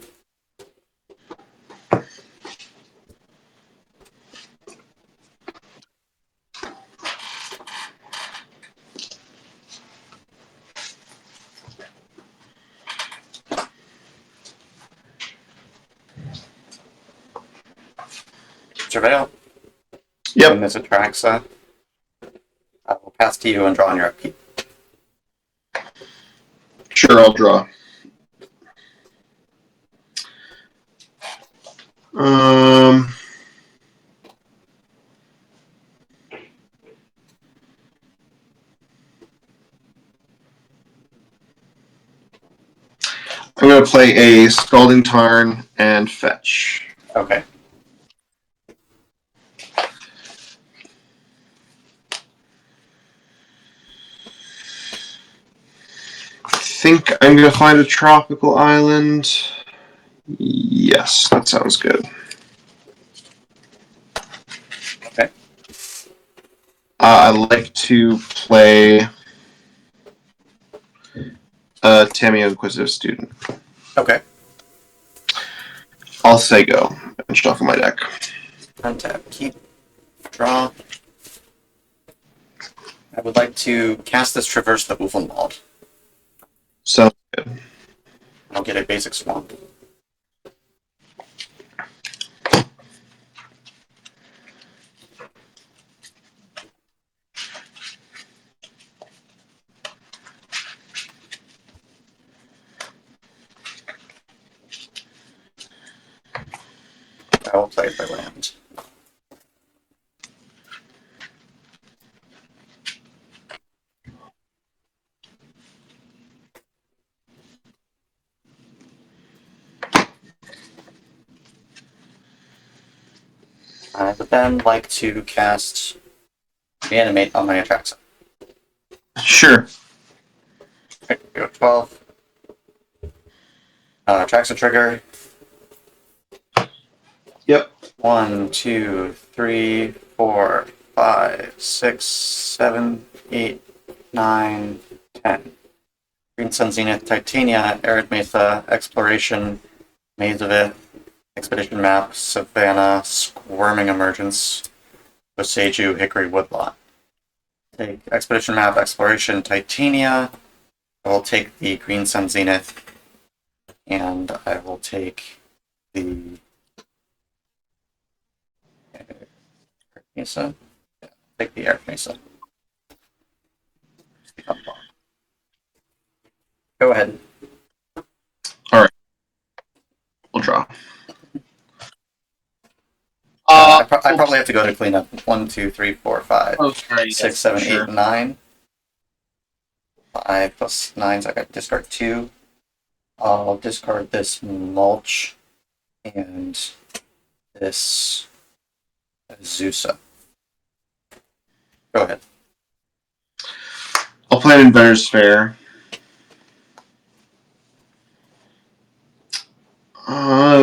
A: Surveil.
C: Yep.
A: And this Atraxa. I will pass to you and draw on your upkeep.
C: Sure, I'll draw. I'm going to play a Scalding Tarn and fetch.
A: Okay.
C: I think I'm going to find a tropical island. Yes, that sounds good.
A: Okay.
C: I'd like to play Tamio Inquisitive Student.
A: Okay.
C: I'll say go and shuffle my deck.
A: Untap, keep, draw. I would like to cast this Traverse the Uvenwald.
C: Sounds good.
A: I'll get a basic swamp. I will play it by land. I would then like to cast Reanimate on my Atraxa.
C: Sure.
A: Okay, we go 12. Atraxa trigger.
C: Yep.
A: 1, 2, 3, 4, 5, 6, 7, 8, 9, 10. Green Sun Zenith, Titania, Arid Mesa, Exploration, Maze of It, Expedition Map, Savannah, Squirming Emergence, Boseiju, Hickory Woodlot. Take Expedition Map, Exploration, Titania. I will take the Green Sun Zenith, and I will take the Arid Mesa. Yeah, take the Arid Mesa. Go ahead.
C: We'll draw.
A: I probably have to go to clean up. 1, 2, 3, 4, 5,
C: Oh, sorry,
A: 6, 7,
C: sure.
A: 8, 9. 5 plus 9, so I got to discard 2. I'll discard this Mulch and this Azusa. Go ahead.
C: I'll play an Inventor's Fair.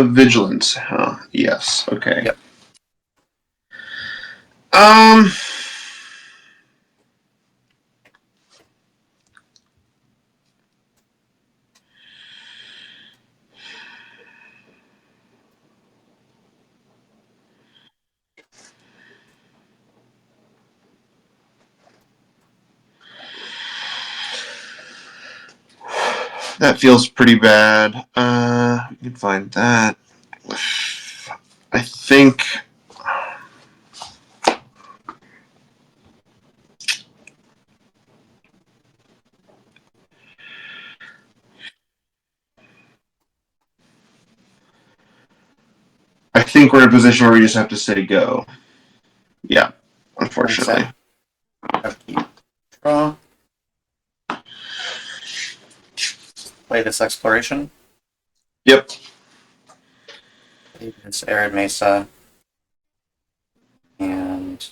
C: Vigilance. Huh. Yes. Okay.
A: Yep.
C: That feels pretty bad. We can find that. I think. I think we're in a position where we just have to say go. Yeah, unfortunately.
A: Okay. Draw. Play this exploration.
C: Yep.
A: Play this arid mesa. And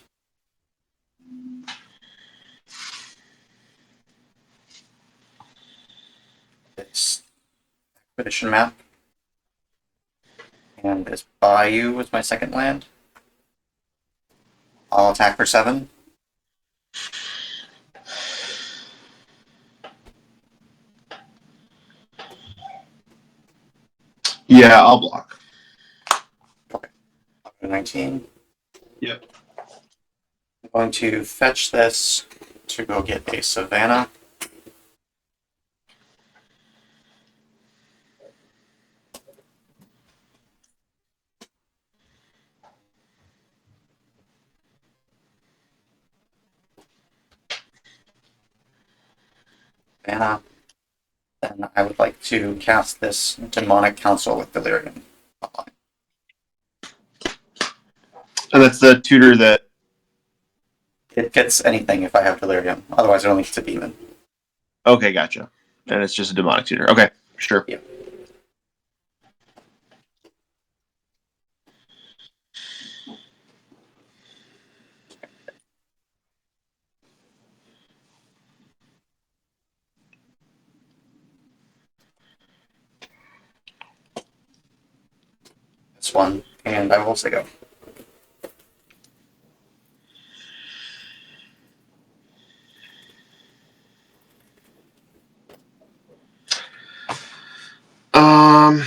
A: this expedition map. And this bayou was my second land. I'll attack for 7.
C: Yeah, I'll block.
A: Okay. 19.
C: Yep.
A: I'm going to fetch this to go get a Savannah. Savannah. Then I would like to cast this Demonic Council with Delirium.
C: And that's the tutor that.
A: It gets anything if I have Delirium. Otherwise, it only gets a demon.
C: Okay, gotcha. And it's just a demonic tutor. Okay, sure.
A: Yep. This one, and I will say go.
C: Um.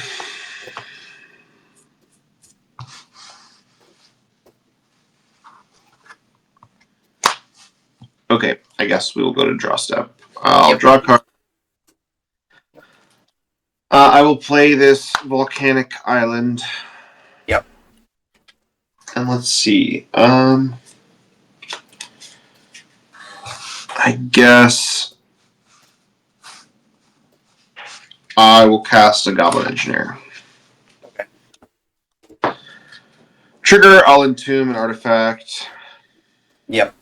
C: Okay, I guess we will go to draw step. I'll draw a card. I will play this volcanic island.
A: Yep.
C: And let's see. I guess I will cast a Goblin Engineer.
A: Okay.
C: Trigger, I'll entomb an artifact.
A: Yep.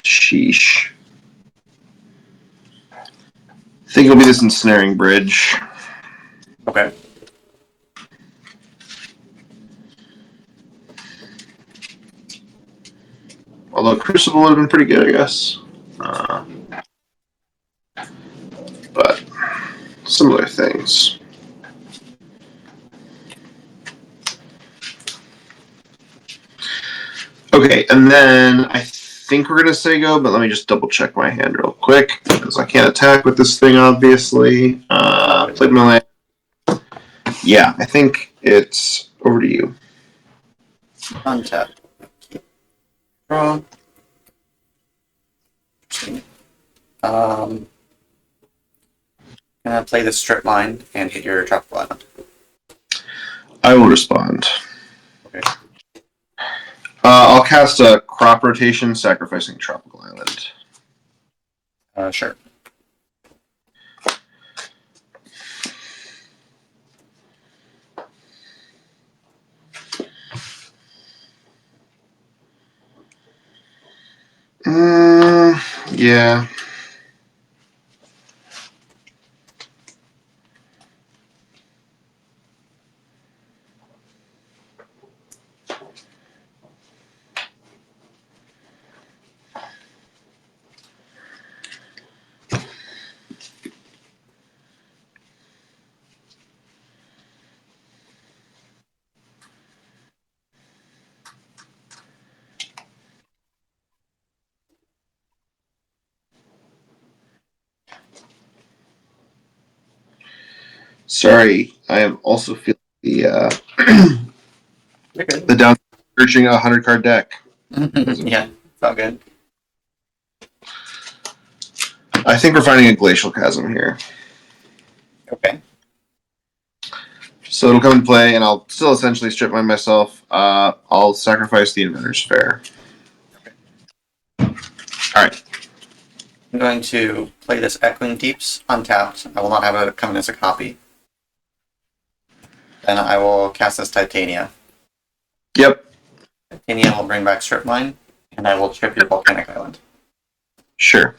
C: Sheesh. I think it'll be this ensnaring bridge.
A: Okay.
C: Although Crucible would have been pretty good, I guess. But similar things. Okay, and then I think we're going to say go, but let me just double check my hand real quick, because I can't attack with this thing, obviously. Played my land. Yeah, I think it's over to you.
A: Untap. Draw. Gonna play the strip line and hit your tropical island.
C: I will respond.
A: Okay.
C: I'll cast a crop rotation, sacrificing tropical island.
A: Sure.
C: Yeah. Sorry, I am also feeling the
A: You're good.
C: the down searching a 100-card deck.
A: Yeah. all good.
C: I think we're finding a glacial chasm here.
A: Okay.
C: So it'll come into play, and I'll still essentially strip mine myself. I'll sacrifice the Inventor's Fair. Alright.
A: I'm going to play this Echoing Deeps untapped. I will not have it come in as a copy. Then I will cast this Titania.
C: Yep.
A: Titania will bring back Strip Mine, and I will trip your Volcanic Island.
C: Sure.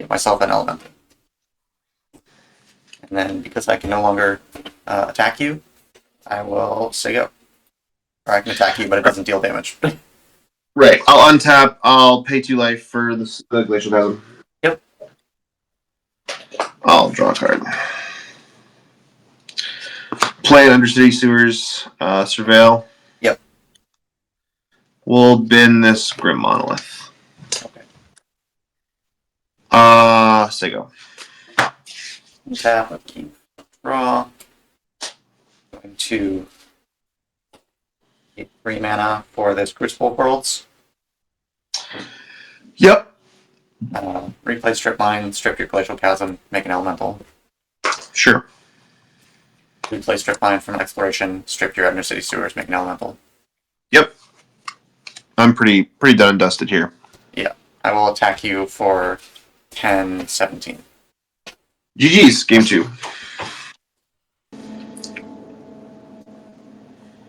A: Get myself an element. And then, because I can no longer attack you, I will say go. Or I can attack you, but it doesn't deal damage.
C: Right. I'll untap. I'll pay 2 life for the glacial chasm.
A: Yep.
C: I'll draw a card. Play an Undercity Sewers Surveil.
A: Yep.
C: We'll bin this Grim Monolith.
A: Okay.
C: Say go.
A: Tap, keep, draw. Going to get 3 mana for this Crucible Worlds.
C: Yep.
A: Replay Strip Mine, strip your Glacial Chasm, make an Elemental.
C: Sure.
A: Replay Strip Mine from Exploration, strip your Undercity Sewers, make an Elemental.
C: Yep. I'm pretty done and dusted here.
A: Yeah. I will attack you for 10, 17.
C: GG's, game 2.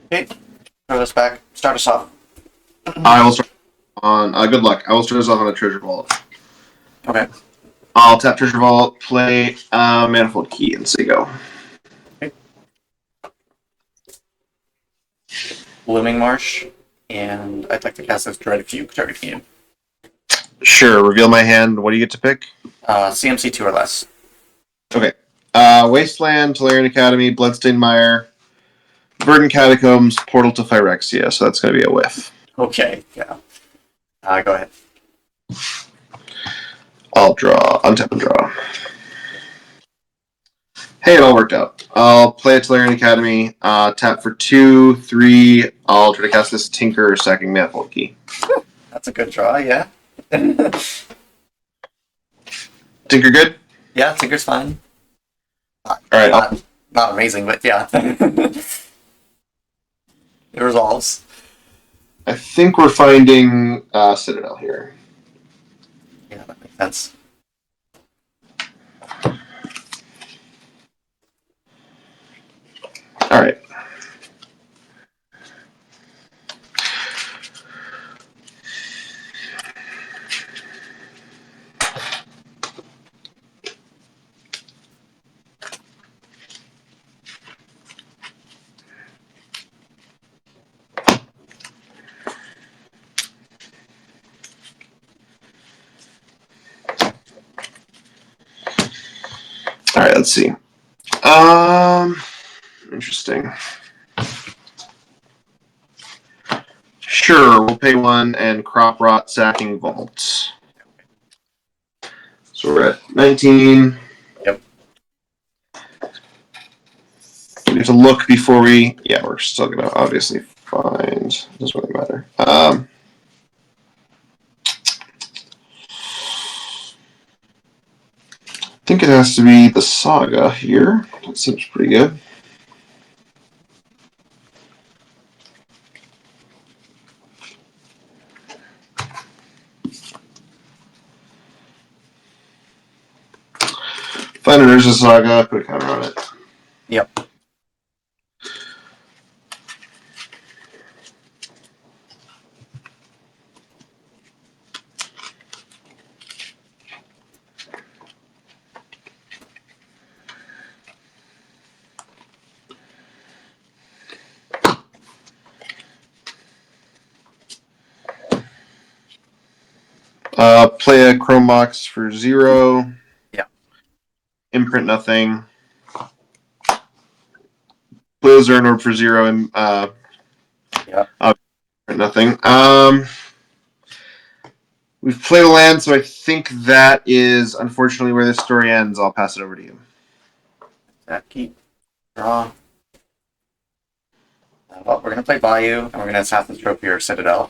A: Okay. Throw this back. Start us off.
C: I will start on. Good luck. I will start us off on a Treasure Vault.
A: Okay.
C: I'll tap Treasure Vault, play Manifold Key, and say go.
A: Okay. Blooming Marsh, and I'd like to cast this Dread Fugue targeting you.
C: Sure. Reveal my hand. What do you get to pick?
A: CMC 2 or less.
C: Okay. Wasteland, Tolarian Academy, Bloodstained Mire, Verdant Catacombs, Portal to Phyrexia. So that's going to be a whiff.
A: Okay, yeah. Go ahead.
C: I'll draw. Untap and draw. Hey, it all worked out. I'll play a Tolarian Academy, tap for 2, 3. I'll try to cast this Tinker, sacking Manifold Key.
A: That's a good draw, yeah.
C: Tinker good?
A: Yeah, Tinker's fine.
C: Alright.
A: Not amazing, but yeah. It resolves.
C: I think we're finding Citadel here.
A: Yeah, that makes sense.
C: Alright. Alright, let's see. Interesting. Sure, we'll pay 1 and Crop Rot Sacking Vault. So we're at 19.
A: Yep.
C: We have to look before we... Yeah, we're still going to obviously find... It doesn't really matter. I think it has to be the Saga here. That seems pretty good. Find an Urza Saga, put a counter on it.
A: Yep.
C: Play a Chrome Box for 0.
A: Yeah.
C: Imprint nothing. Play a Zernorb for 0 and
A: Yeah.
C: imprint nothing. We've played a land, so I think that is unfortunately where this story ends. I'll pass it over to you.
A: That keep. Draw. Well, we're going to play Bayou, and we're going to Assassin's Trophy or Citadel.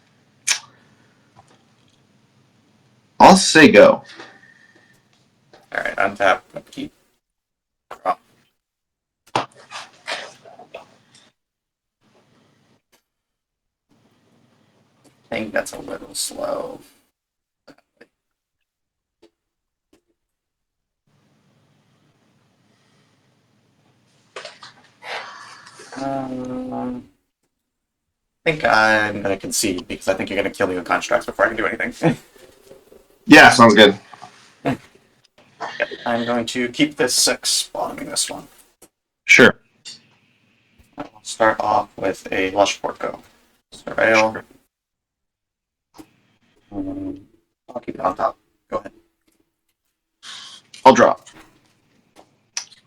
C: I'll say go.
A: Alright, untap, upkeep, draw. I think that's a little slow. I think I'm going to concede because I think you're going to kill me with constructs before I can do anything.
C: Yeah, sounds good.
A: I'm going to keep this 6, bottoming this one.
C: Sure.
A: I'll start off with a Lush Portco. Surveil. I'll keep it on top. Go ahead.
C: I'll drop.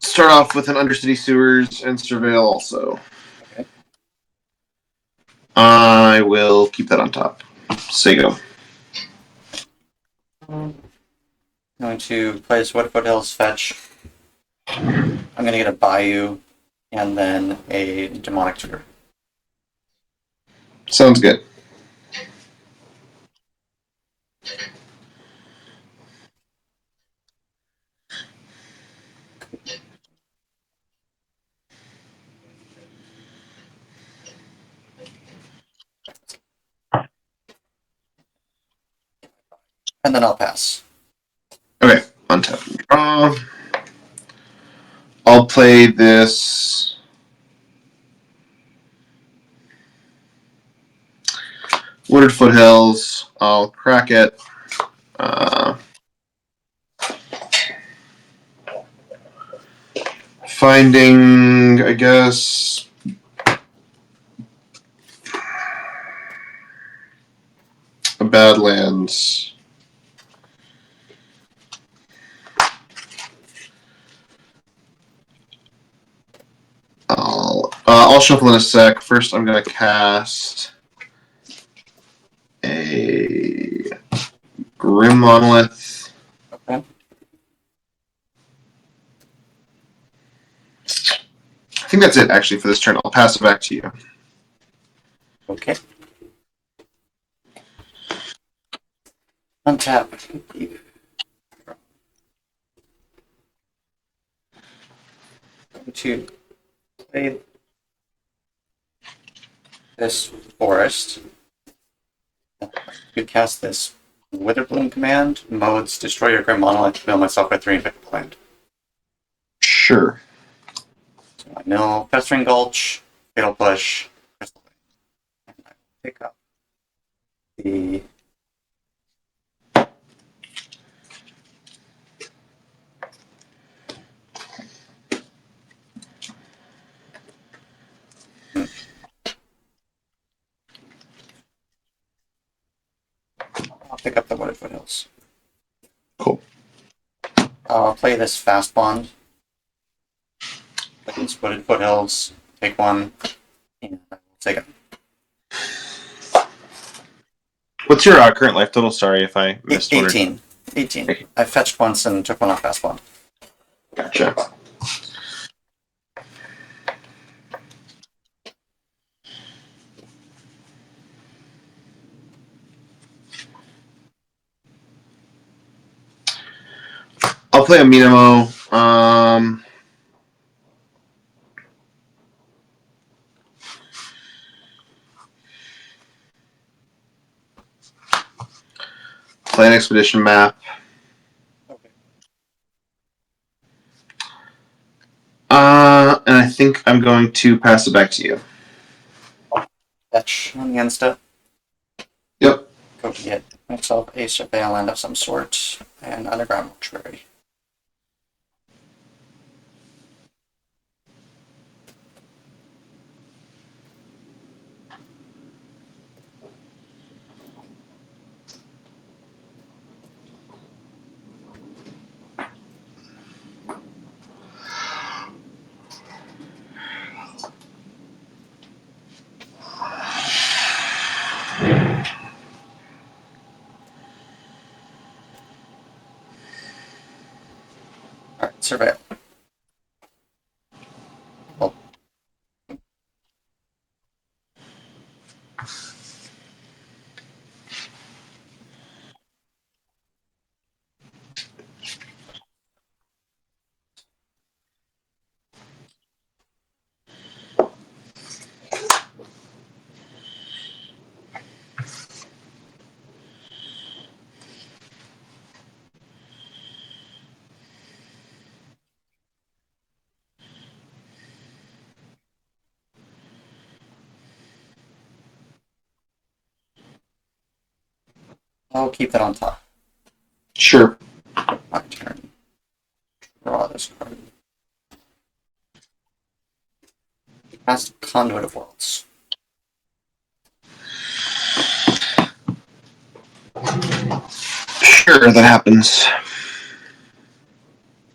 C: Start off with an Undercity Sewers and Surveil also.
A: Okay.
C: I will keep that on top. Say go.
A: I'm going to play this Wood Foothills fetch. I'm going to get a Bayou and then a Demonic Tutor.
C: Sounds good.
A: And then I'll pass.
C: Okay, untap and draw. I'll play this Wooded Foothills. I'll crack it. Finding, I guess, a Badlands. I'll shuffle in a sec. First, I'm going to cast a Grim Monolith.
A: Okay.
C: I think that's it, actually, for this turn. I'll pass it back to you.
A: Okay. Untap. To play this forest. You cast this Witherbloom command. Modes destroy your Grim Monolith, mill myself by 3 and pick the land.
C: Sure.
A: So I mill Festering Gulch, Fatal Push, Crystal Lane. And I pick up the I'll pick up the Wooded Foothills.
C: Cool.
A: I'll play this Fast Bond. Play these Wooded Foothills, take 1, and I will take it.
C: What's your current life total? Sorry if I missed
A: 18. 18. I fetched once and took 1 off Fast Bond.
C: Gotcha. I'll play a Minamo. Play an expedition map.
A: Okay.
C: And I think I'm going to pass it back to you.
A: Fetch on the end step.
C: Yep.
A: Go get myself a surveil land of some sort and underground mortuary. Alright, surveil. Well,
B: I'll keep that on top.
C: Sure.
B: My turn. Draw this card. Cast Conduit of Worlds.
C: Sure, that happens.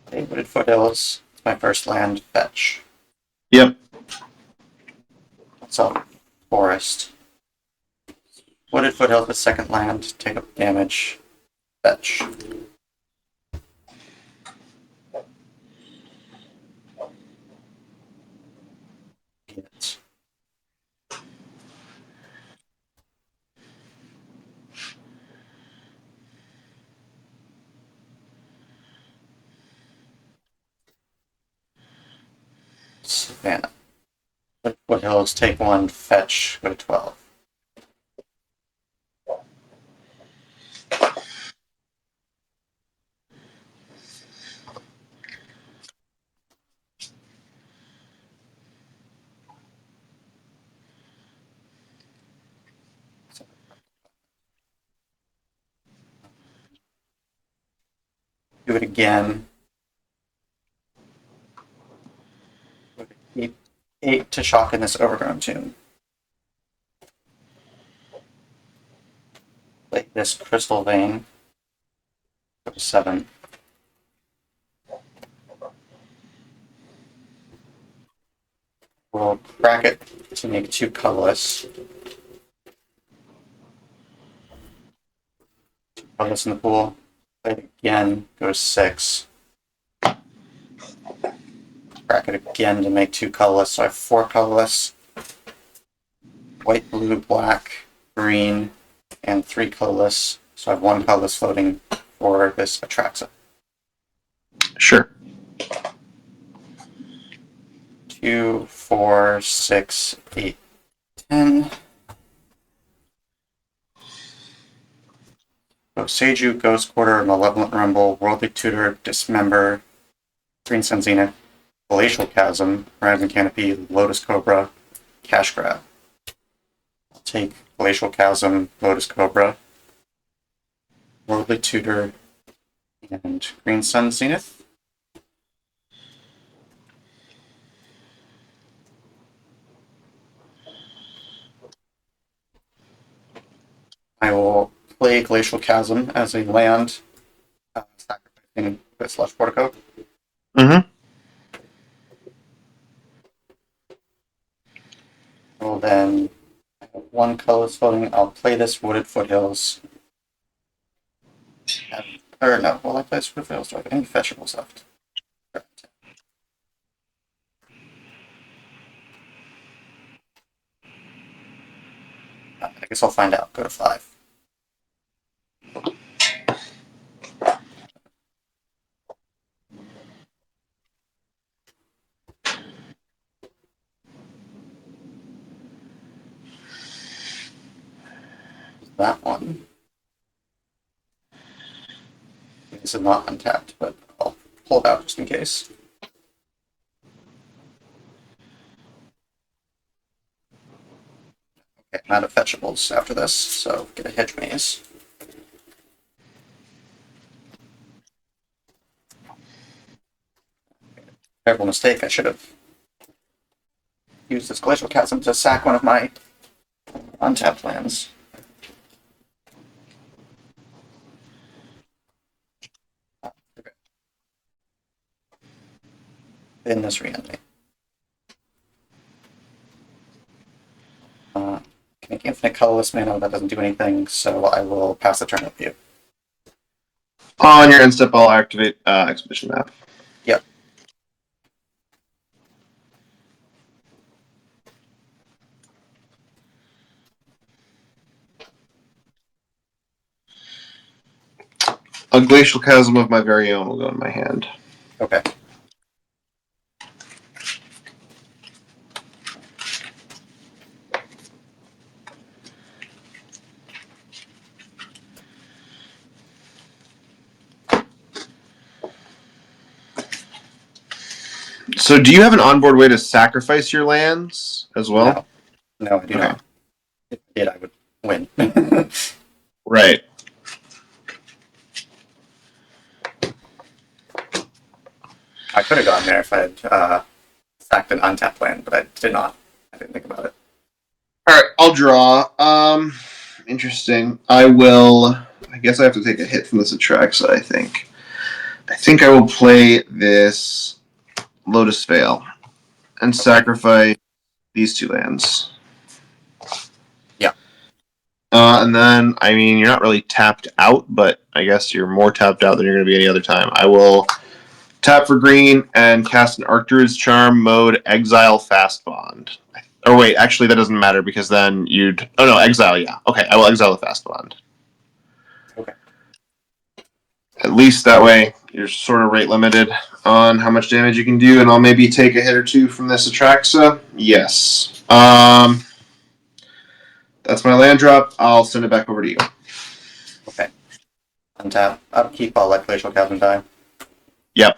B: Play Wooded Foothills. It's my first land. Fetch.
C: Yep.
B: What's up? Forest. Wooded Foothills with second land. Take up damage. Fetch. Hit. Savannah. Foothills, take 1, fetch, go to 12. Do it again. 8 to shock in this Overgrown Tomb. Play this Crystal Vein. Go to 7. We'll crack it to make 2 colorless. 2 colorless in the pool. Play it again, go to 6. Crack it again to make 2 colorless, so I have 4 colorless. White, blue, black, green, and 3 colorless. So I have 1 colorless floating for this Atraxa.
C: Sure.
B: 2, 4, 6, 8, 10. So Seiju, Ghost Quarter, Malevolent Rumble, Worldly Tutor, Dismember, Green Sun Zenith, Glacial Chasm, Rising Canopy, Lotus Cobra, Cash Grab. I'll take Glacial Chasm, Lotus Cobra, Worldly Tutor, and Green Sun Zenith. I will play Glacial Chasm as a land, sacrificing the Slush Portico.
C: Mm-hmm.
B: Well, then I have 1 colorless floating. I'll play this Wooded Foothills. Or no, will I play this Wooded Foothills? Do I have any fetchables left? I guess I'll find out. Go to 5. That one. This is not untapped, but I'll pull it out just in case. Okay, I'm out of fetchables after this, so get a Hedge Maze. Terrible mistake. I should have used this Glacial Chasm to sack one of my untapped lands. Okay. In this reality. Can make infinite colorless mana, that doesn't do anything, so I will pass the turn with you.
C: On your end step, I'll activate Expedition Map.
B: Yep.
C: A Glacial Chasm of my very own will go in my hand.
B: Okay.
C: So, do you have an onboard way to sacrifice your lands as well?
B: No, I do not. If I did, I would win.
C: Right.
B: could have gone there if I had sacked an untapped land, but I did not. I didn't think about it.
C: All right, I'll draw. Interesting. I guess I have to take a hit from this Atraxa. I think I will play this Lotus Veil and sacrifice these 2 lands.
B: Yeah.
C: And then, I mean, you're not really tapped out, but I guess you're more tapped out than you're going to be any other time. I will tap for green and cast an Arcturus Charm mode, exile Fast Bond. Or wait, actually that doesn't matter because then you'd... Oh no, exile, yeah. Okay, I will exile the Fast Bond.
B: Okay.
C: At least that way you're sort of rate limited on how much damage you can do, and I'll maybe take a hit or 2 from this Atraxa. Yes. That's my land drop. I'll send it back over to you.
B: Okay. Untap. Upkeep, I'll let Glacial Chasm die.
C: Yep.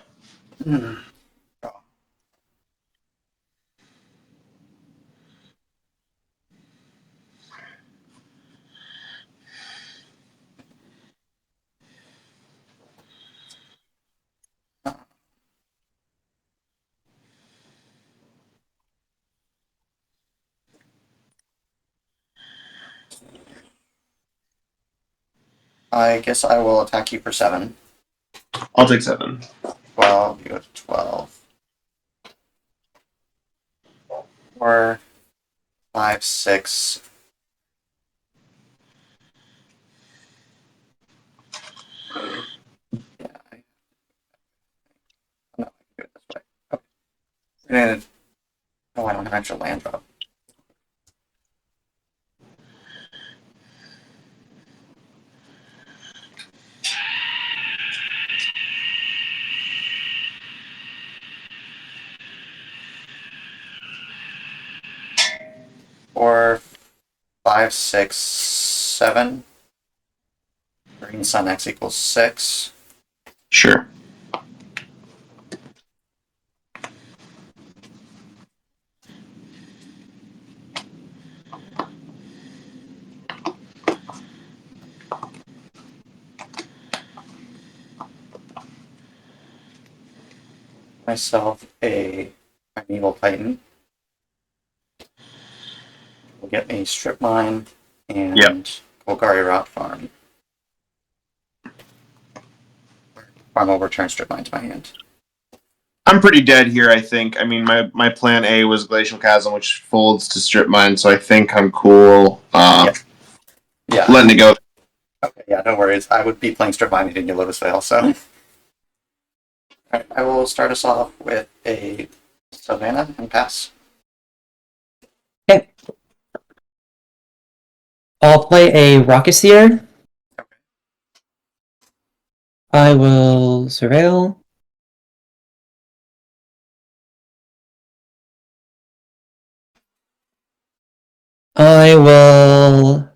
B: I guess I will attack you for 7.
C: I'll take 7.
B: 12, you go to 12. 4, 5, 6. Yeah. No, I can do it this way. Okay. And, oh, I don't have extra land drop. Four, 5, 6, 7. Green Sun X equals 6.
C: Sure.
B: Myself a Primeval Titan. We'll get a Strip Mine and Golgari Rock Farm. Farm will return Strip Mine to my hand.
C: I'm pretty dead here, I think. I mean, my plan A was Glacial Chasm, which folds to Strip Mine, so I think I'm cool
B: Yeah.
C: letting it go.
B: Okay, yeah, no worries. I would be playing Strip Mine in your Lotus Veil, so. Alright, I will start us off with a Savannah and pass.
D: Okay. I'll play a Rocketeer.
B: Okay.
D: I will surveil. I will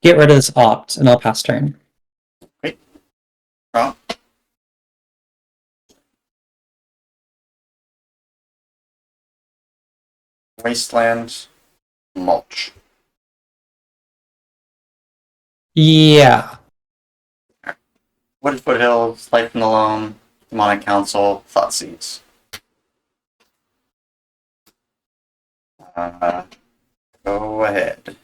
D: get rid of this opt, and I'll pass turn.
B: Great. Draw. Wasteland. Mulch.
D: Yeah.
B: Wooded Foothills, Life from the Loam, Demonic Council, Thought Seeds. Go ahead.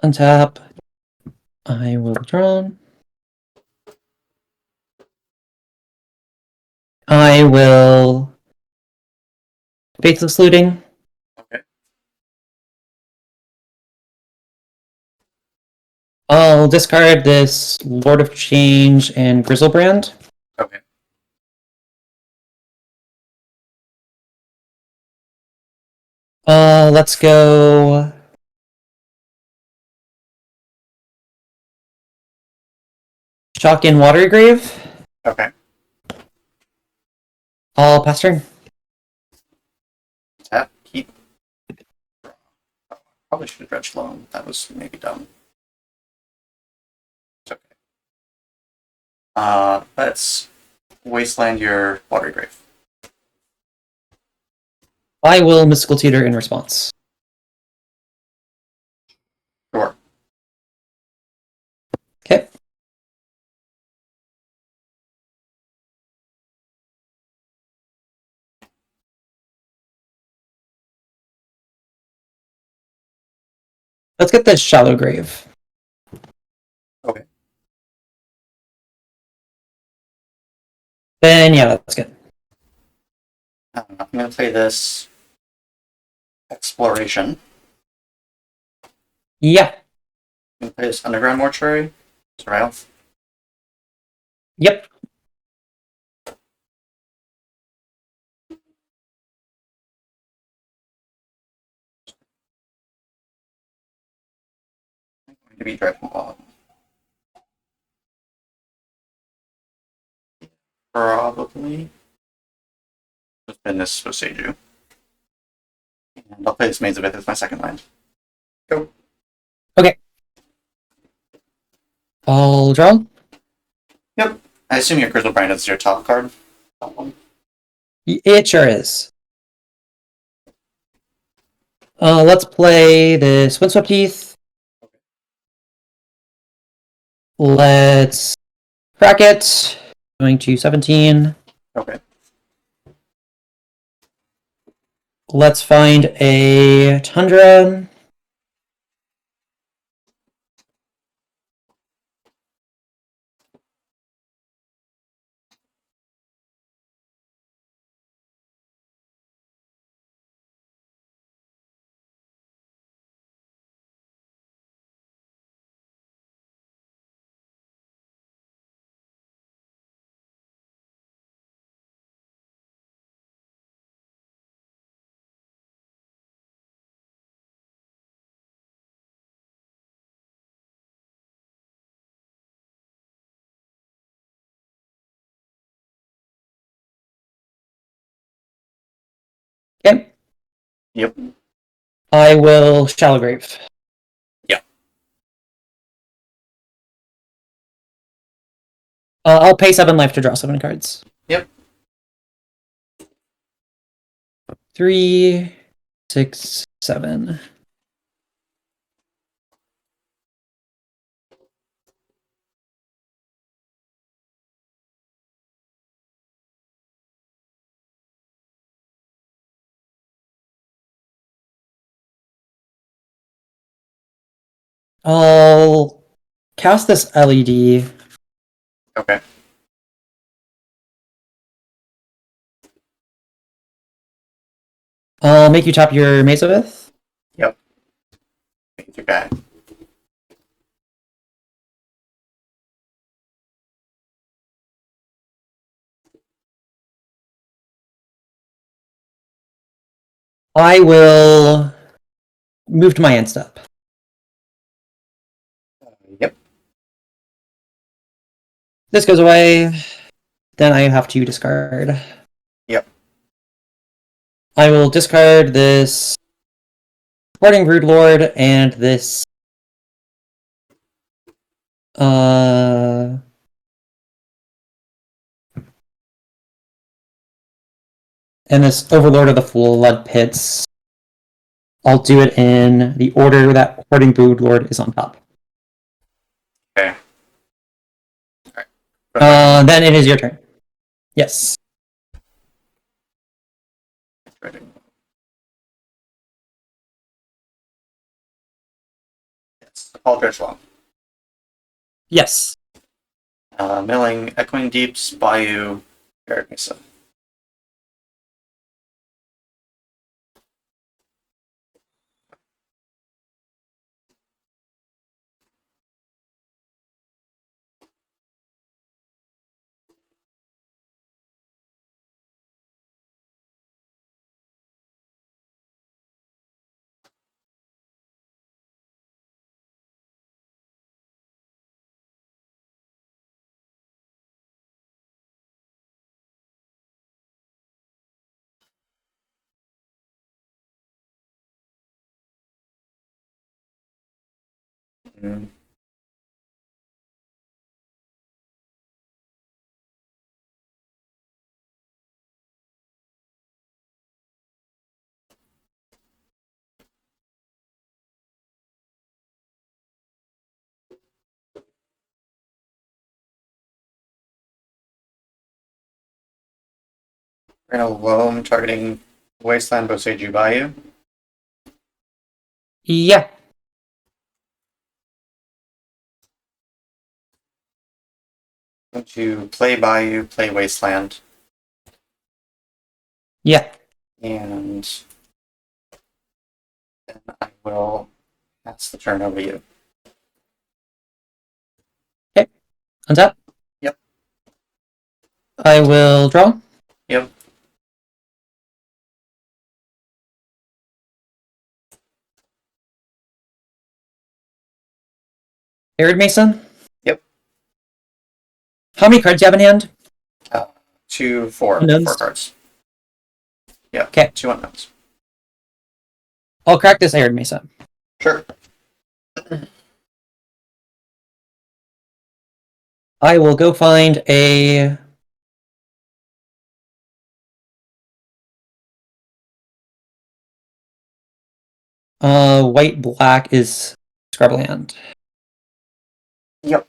D: Untap. I will draw. I will Faithless Looting.
B: Okay.
D: I'll discard this Lord of Change and Grizzlebrand.
B: Okay.
D: Let's go. Shock in Watery Grave.
B: Okay.
D: I'll pass turn.
B: Tap. Keep. Oh, probably should have dredged Loam. That was maybe dumb. It's okay. Let's wasteland your Watery Grave.
D: I will Mystical Tutor in response.
B: Sure.
D: Okay. Let's get this shallow grave.
B: Okay.
D: Then yeah, that's good.
B: I'm going to play this Exploration.
D: Yeah.
B: I'm going to play this Underground Mortuary. Survival.
D: Yep.
B: I'm going to be driving along. Probably. Just spin this Boseiju. And I'll play this Maze of Ith as my second land. Go.
D: I'll draw.
B: Yep. I assume your Crystal Brand is your top card. Top one.
D: It sure is. Let's play this Windswept Heath. Let's crack it. Going to 17.
B: Okay.
D: Let's find a Tundra. Okay.
B: Yep.
D: I will Shallow Grave.
B: Yeah.
D: I'll pay 7 life to draw 7 cards.
B: Yep.
D: 3, 6, 7. I'll cast this LED.
B: Okay.
D: I'll make you tap your Maze of Ith.
B: Yep. It's your guy.
D: I will move to my end step.
B: Yep.
D: This goes away. Then I have to discard.
B: Yep.
D: I will discard this Broodlord and this and this Overlord of the Flood Pits. I'll do it in the order that Hoarding Broodlord is on top.
B: Okay. Alright.
D: Then it is your turn. Yes.
B: Yes. Paul Gershwang.
D: Yes.
B: Milling, Echoing Deeps, Bayou, Garrett Mesa. Mm. Randall Loam targeting Wasteland Boseiju Bayou.
D: Yeah.
B: going to play Bayou, play Wasteland,
D: Yeah.
B: and then I will pass the turn over to you.
D: Untap.
B: Yep.
D: I will draw.
B: Yep.
D: Arid Mason.
B: Yep.
D: How many cards do you have in hand?
B: 4
D: Unknowns?
B: cards. Yeah.
D: Okay.
B: 2 unknowns.
D: I'll crack this Arid Mason.
B: Sure.
D: I will go find a white black is Scrubland.
B: Yep.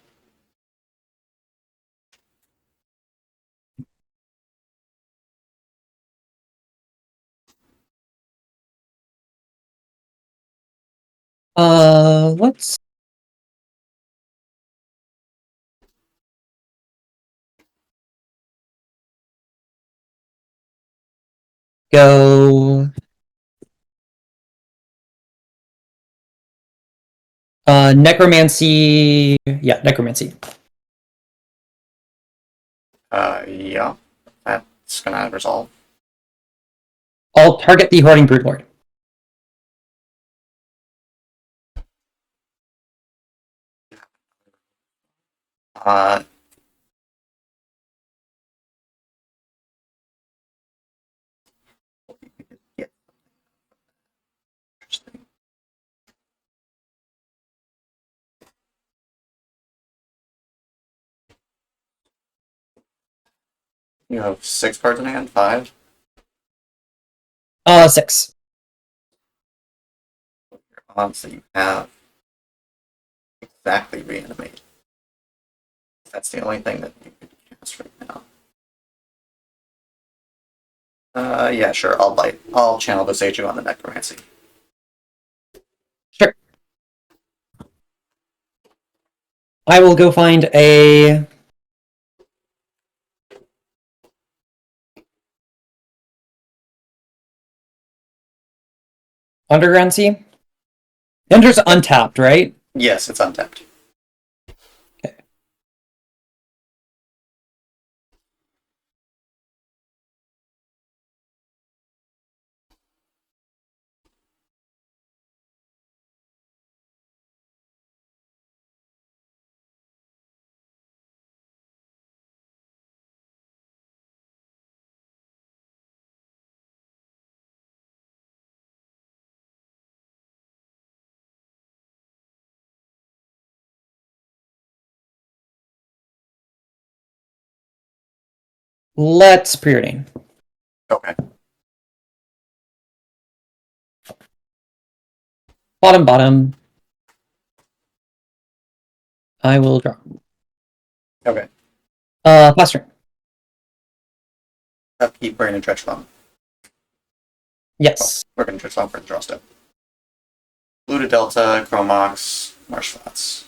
D: Let's go Necromancy. Yeah, Necromancy.
B: Yeah. That's gonna resolve.
D: I'll target the Hoarding Broodlord.
B: Uh, yeah. Interesting. You have 6 cards in hand? 5?
D: 6.
B: So you have exactly reanimate. That's the only thing that you could cast right now. Yeah, sure. I'll bite. I'll channel the Seiju on the Necromancy.
D: Sure. I will go find a Underground Sea. Ender's untapped, right?
B: Yes, it's untapped.
D: Okay. Let's preordain.
B: Okay.
D: Bottom. I will draw.
B: Okay.
D: Plastering.
B: Upkeep, Brain, and Dredge Bomb.
D: Yes.
B: We're going to Dredge Bomb for the draw step. Blue to Delta, Chromox, Marsh Flats.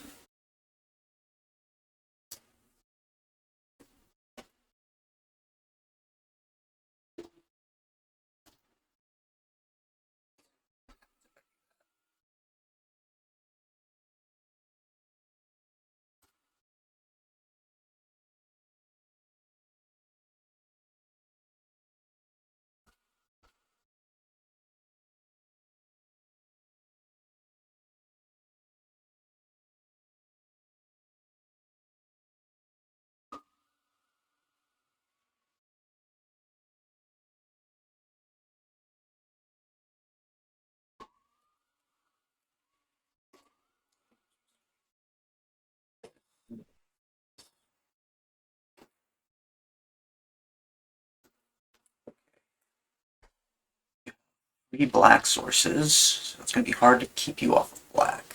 B: Three black sources, so it's going to be hard to keep you off of black.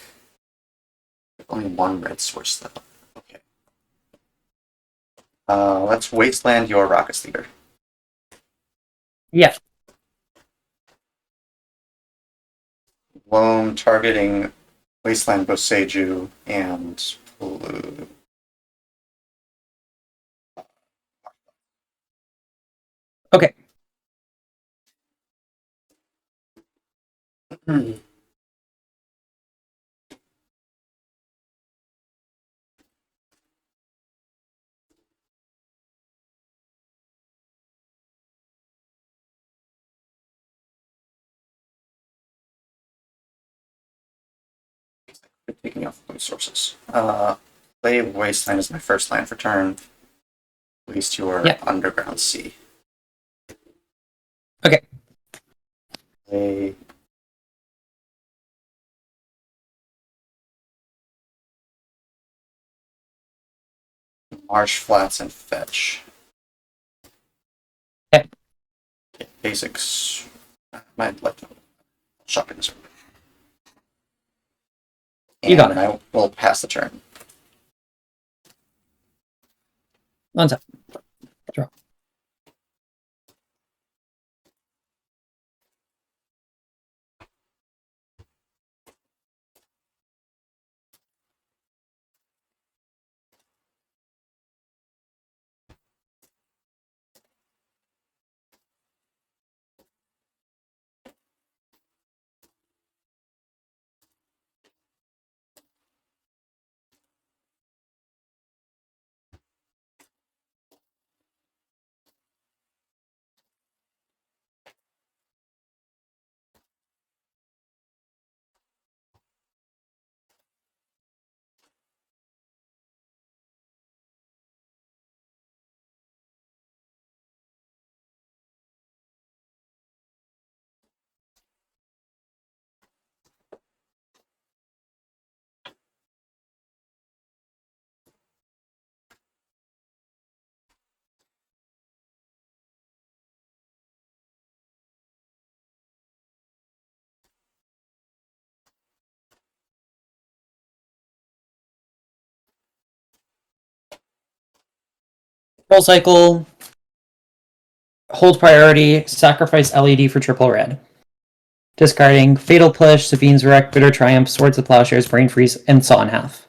B: Only one red source, though. Okay. Let's Wasteland your Rocket Leader.
D: Yeah.
B: Loam targeting Wasteland Boseiju and blue.
D: Okay.
B: Taking off resources. Play Wasteland as my first land for turn. Release your
D: Yeah.
B: Underground Sea.
D: Okay.
B: Play Marsh Flats and Fetch.
D: Okay.
B: Basics. Might like to shopping this.
D: You got
B: And I will pass the turn.
D: One sec. Draw. Roll cycle. Hold priority. Sacrifice LED for triple red. Discarding Fatal Push, Sabine's Wreck, Bitter Triumph, Swords of Plowshares, Brain Freeze, and Saw in half.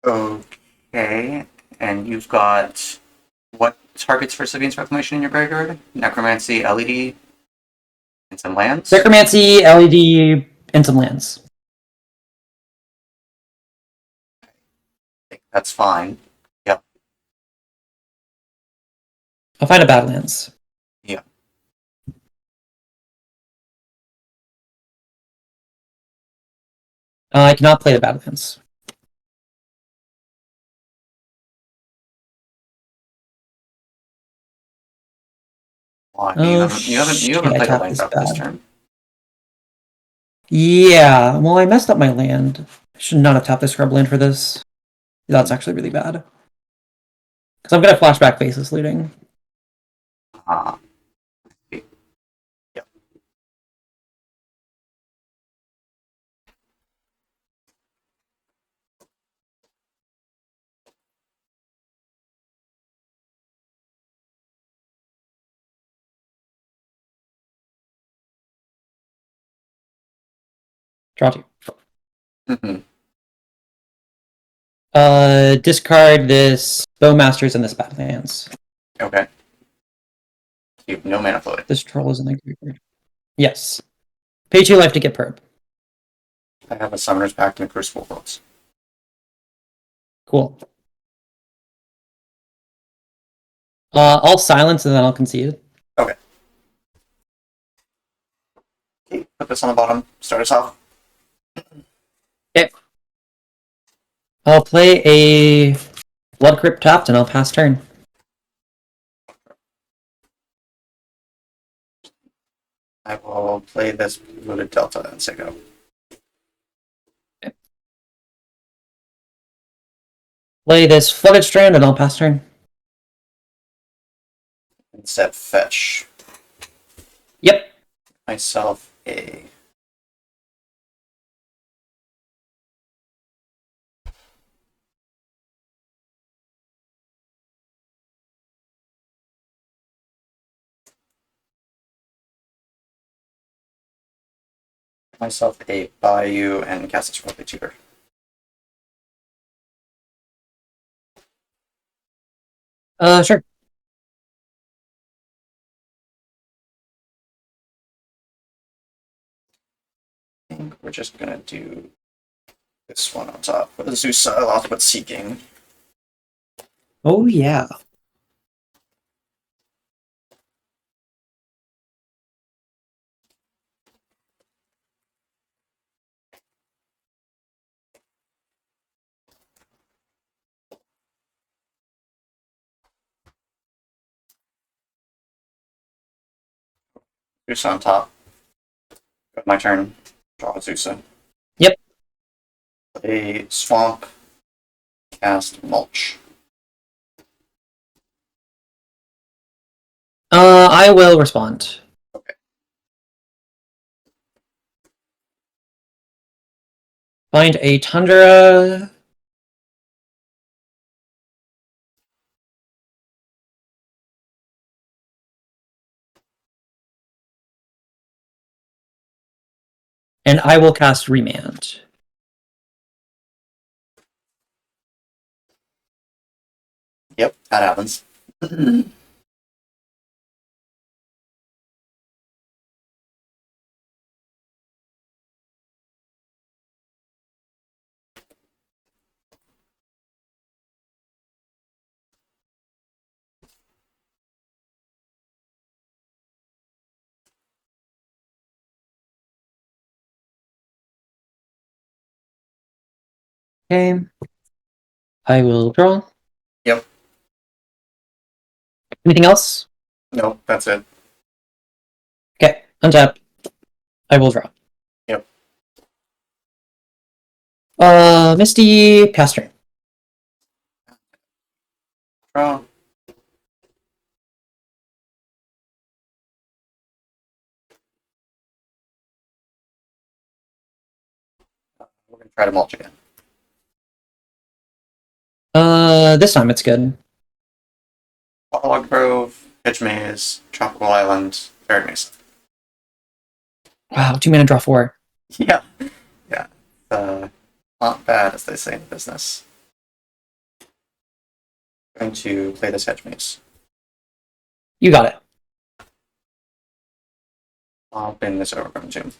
B: Okay. And you've got what targets for Sabine's Reclamation in your graveyard? Necromancy, LED, and some lands?
D: Necromancy, LED, and some lands.
B: That's fine. Yep.
D: I'll find a Badlands.
B: Yeah.
D: I cannot play the Badlands.
B: Why?
D: Oh,
B: You haven't
D: shit, I
B: played a
D: tapped
B: land
D: this
B: drop this
D: bad.
B: turn.
D: Yeah, well, I messed up my land. I should not have tapped this scrub land for this. That's actually really bad. Because I'm going to flashback Faceless Looting.
B: Ah. Yep.
D: Draw two.
B: Mhm.
D: Discard this Bowmasters and this Badlands.
B: Okay. You have no mana floating.
D: This troll is in the graveyard. Yes. Pay 2 life to get perp.
B: I have a Summoner's Pact and a Crucible Worlds.
D: Cool. I'll silence and then I'll concede.
B: Okay. Okay, put this on the bottom. Start us off.
D: Okay. I'll play a Blood Crypt tapped and I'll pass turn.
B: I will play this Looted Delta and say go.
D: Play this Flooded Strand and I'll pass turn.
B: Instead, fetch
D: Yep.
B: myself a Bayou and cast this Royalty Tutor.
D: Sure.
B: I think we're just gonna do this one on top with Zeus Lothwood Seeking.
D: Oh, yeah.
B: Zeus on top. My turn. Draw Zeus.
D: Yep.
B: A swamp. Cast mulch.
D: I will respond.
B: Okay.
D: Find a tundra. And I will cast Remand.
B: Yep, that happens.
D: Okay. I will draw.
B: Yep.
D: Anything else?
B: Nope, that's it.
D: Okay. Untap. I will draw.
B: Yep.
D: Misty, pass turn.
B: Draw. We're gonna try to mulch again.
D: This time it's good.
B: Log Grove, Pitch Maze, Tropical Island, Arid Mesa.
D: Wow, 2 mana, draw 4.
B: Yeah. Yeah. Not bad, as they say in business. Going to play this Hedge Maze.
D: You got it.
B: I'll bin this Overgrown Tomb.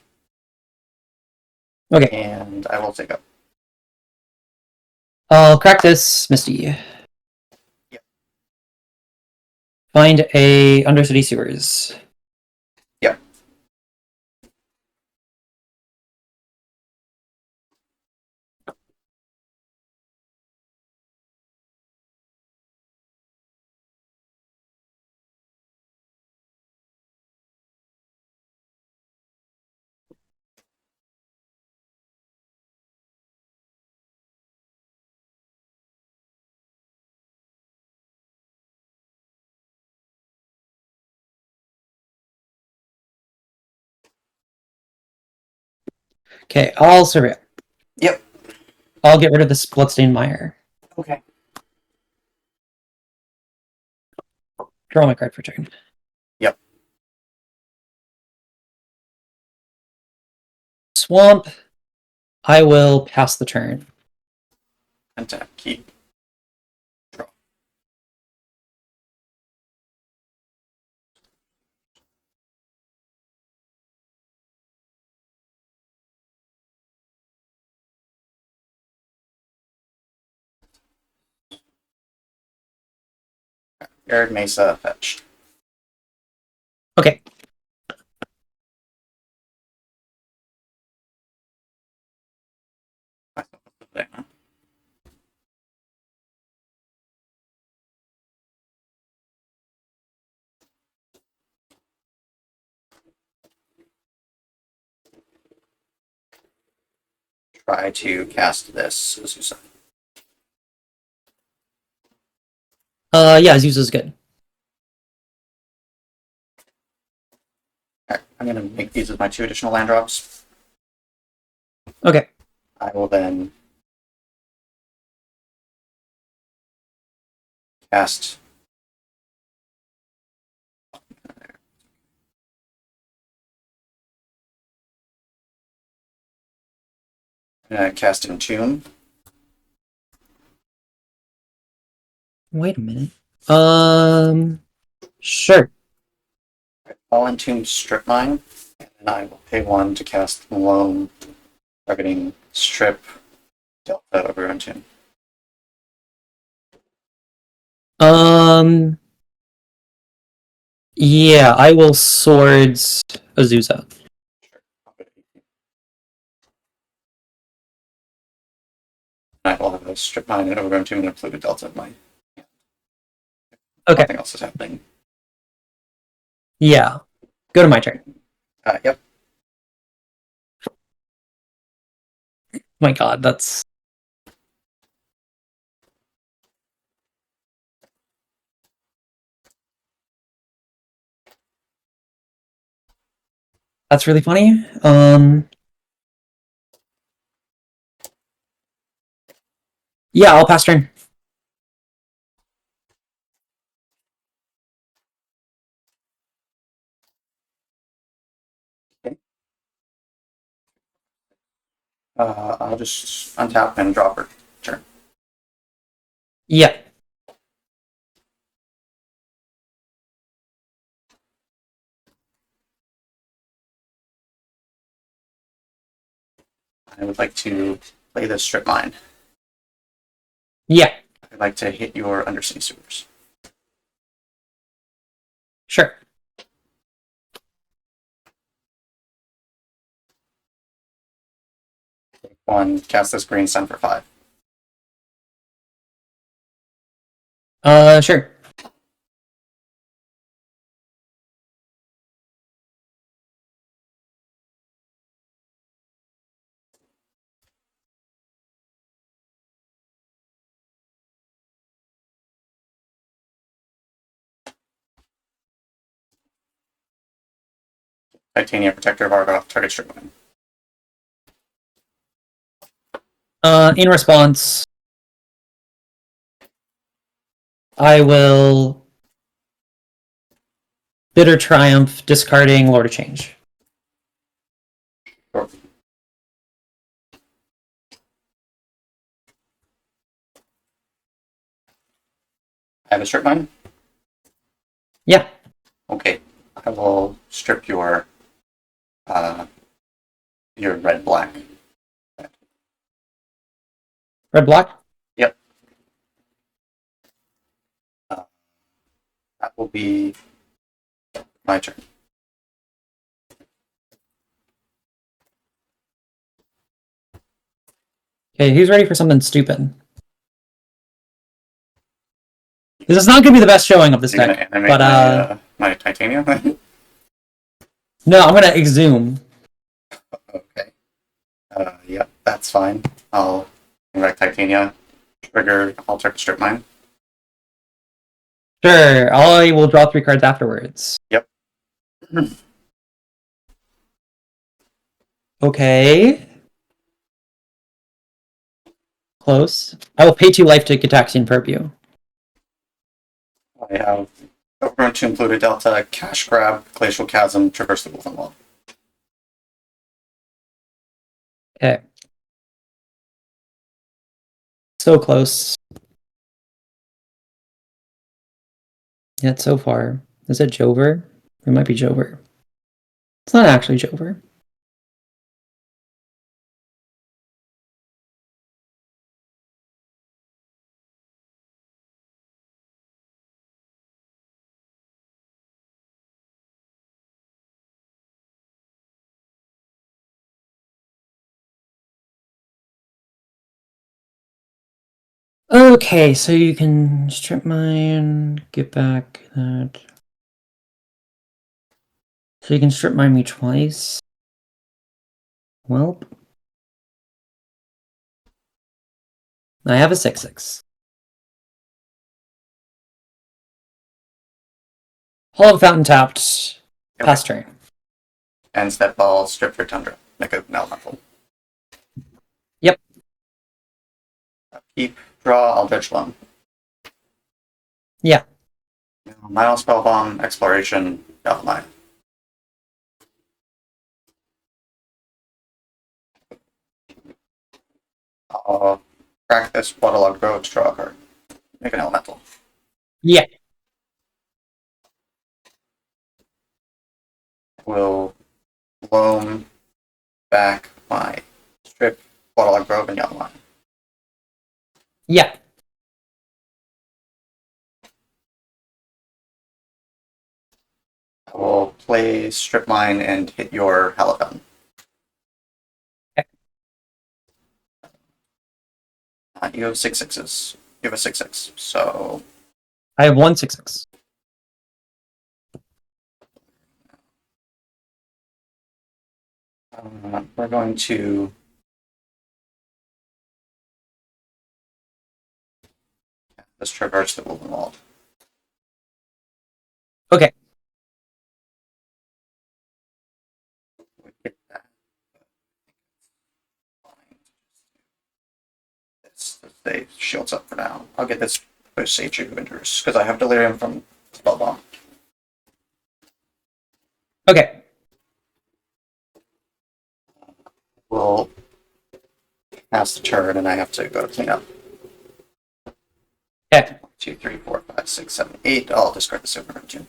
D: Okay.
B: And I will take up.
D: I'll crack this, Misty.
B: Yep.
D: Find a Undercity Sewers.
B: Yep.
D: Okay, I'll survey it.
B: Yep.
D: I'll get rid of this Bloodstained Mire.
B: Okay.
D: Draw my card for turn.
B: Yep.
D: Swamp. I will pass the turn.
B: And tap. Keep. Draw. Arid Mesa fetched.
D: Okay.
B: Try to cast this Azusa.
D: Yeah, Zeus is good.
B: Alright, I'm gonna make these as my 2 additional land drops.
D: Okay.
B: I will then cast cast Entomb.
D: Wait a minute. Sure.
B: I'll entomb Strip Mine, and then I will pay 1 to cast Malone, targeting Strip Delta over Entomb.
D: Yeah, I will swords Azusa.
B: I will have a Strip Mine and over Entomb and a Polluted Delta in my.
D: Okay.
B: Nothing else is happening.
D: Yeah. Go to my turn.
B: Yep.
D: My god, that's... That's really funny. Yeah, I'll pass turn.
B: I'll just untap and drop her turn.
D: Yeah.
B: I would like to play the Strip Mine.
D: Yeah.
B: I'd like to hit your Undersea Sewers.
D: Sure.
B: Take 1, cast this Green Sun for 5.
D: Sure.
B: Titania Protector of Argoth, target Strip Mine.
D: In response, I will Bitter Triumph, discarding Lord of Change.
B: Sure. I have a Strip Mine?
D: Yeah.
B: Okay. I will strip your red-black.
D: Red black?
B: Yep. That will be my turn.
D: Okay, who's ready for something stupid? This is not going to be the best showing of this
B: You're
D: deck,
B: gonna
D: but
B: animate my Titania?
D: no, I'm going to exhume.
B: Okay. Yep, that's fine. I'll direct Titania. Trigger Alter Strip Mine.
D: Sure, I will draw 3 cards afterwards.
B: Yep.
D: Okay. Close. I will pay 2 life to Gataxian Purview.
B: I have Overgrown Tomb, Polluted Delta, Cash Grab, Glacial Chasm, Traverse the Wolfen Wall.
D: Okay. So close. Yet so far. Is it Jover? It might be Jover. It's not actually Jover. Okay, so you can strip mine, get back that. So you can strip mine me twice. Well, I have a 6/6. Hollow Fountain tapped. Pass turn.
B: And Step Ball, Strip for Tundra. Make a Elemental.
D: Yep.
B: Keep, draw, Eldritch Loan.
D: Yeah.
B: Mile Spellbomb, Exploration, Galvamine. I'll crack this Waterlogged Road to draw a card. Make an Elemental.
D: Yeah.
B: Will loam back my strip, Waterlog Grove, and Yellow Line.
D: Yeah.
B: I will play strip mine and hit your Halafen.
D: Okay.
B: You have 6/6s. You have a 6/6, so
D: I have 1/6/6.
B: we're going to just traverse the Woven Wall.
D: Okay.
B: Let's stay shields up for now. I'll get this push Sage of Winters because I have Delirium from Spellbomb.
D: Okay.
B: We'll pass the turn and I have to go to clean up.
D: Okay.
B: 1, 2, 3, 4, 5, 6, 7, 8. I'll discard the Silver Neptune.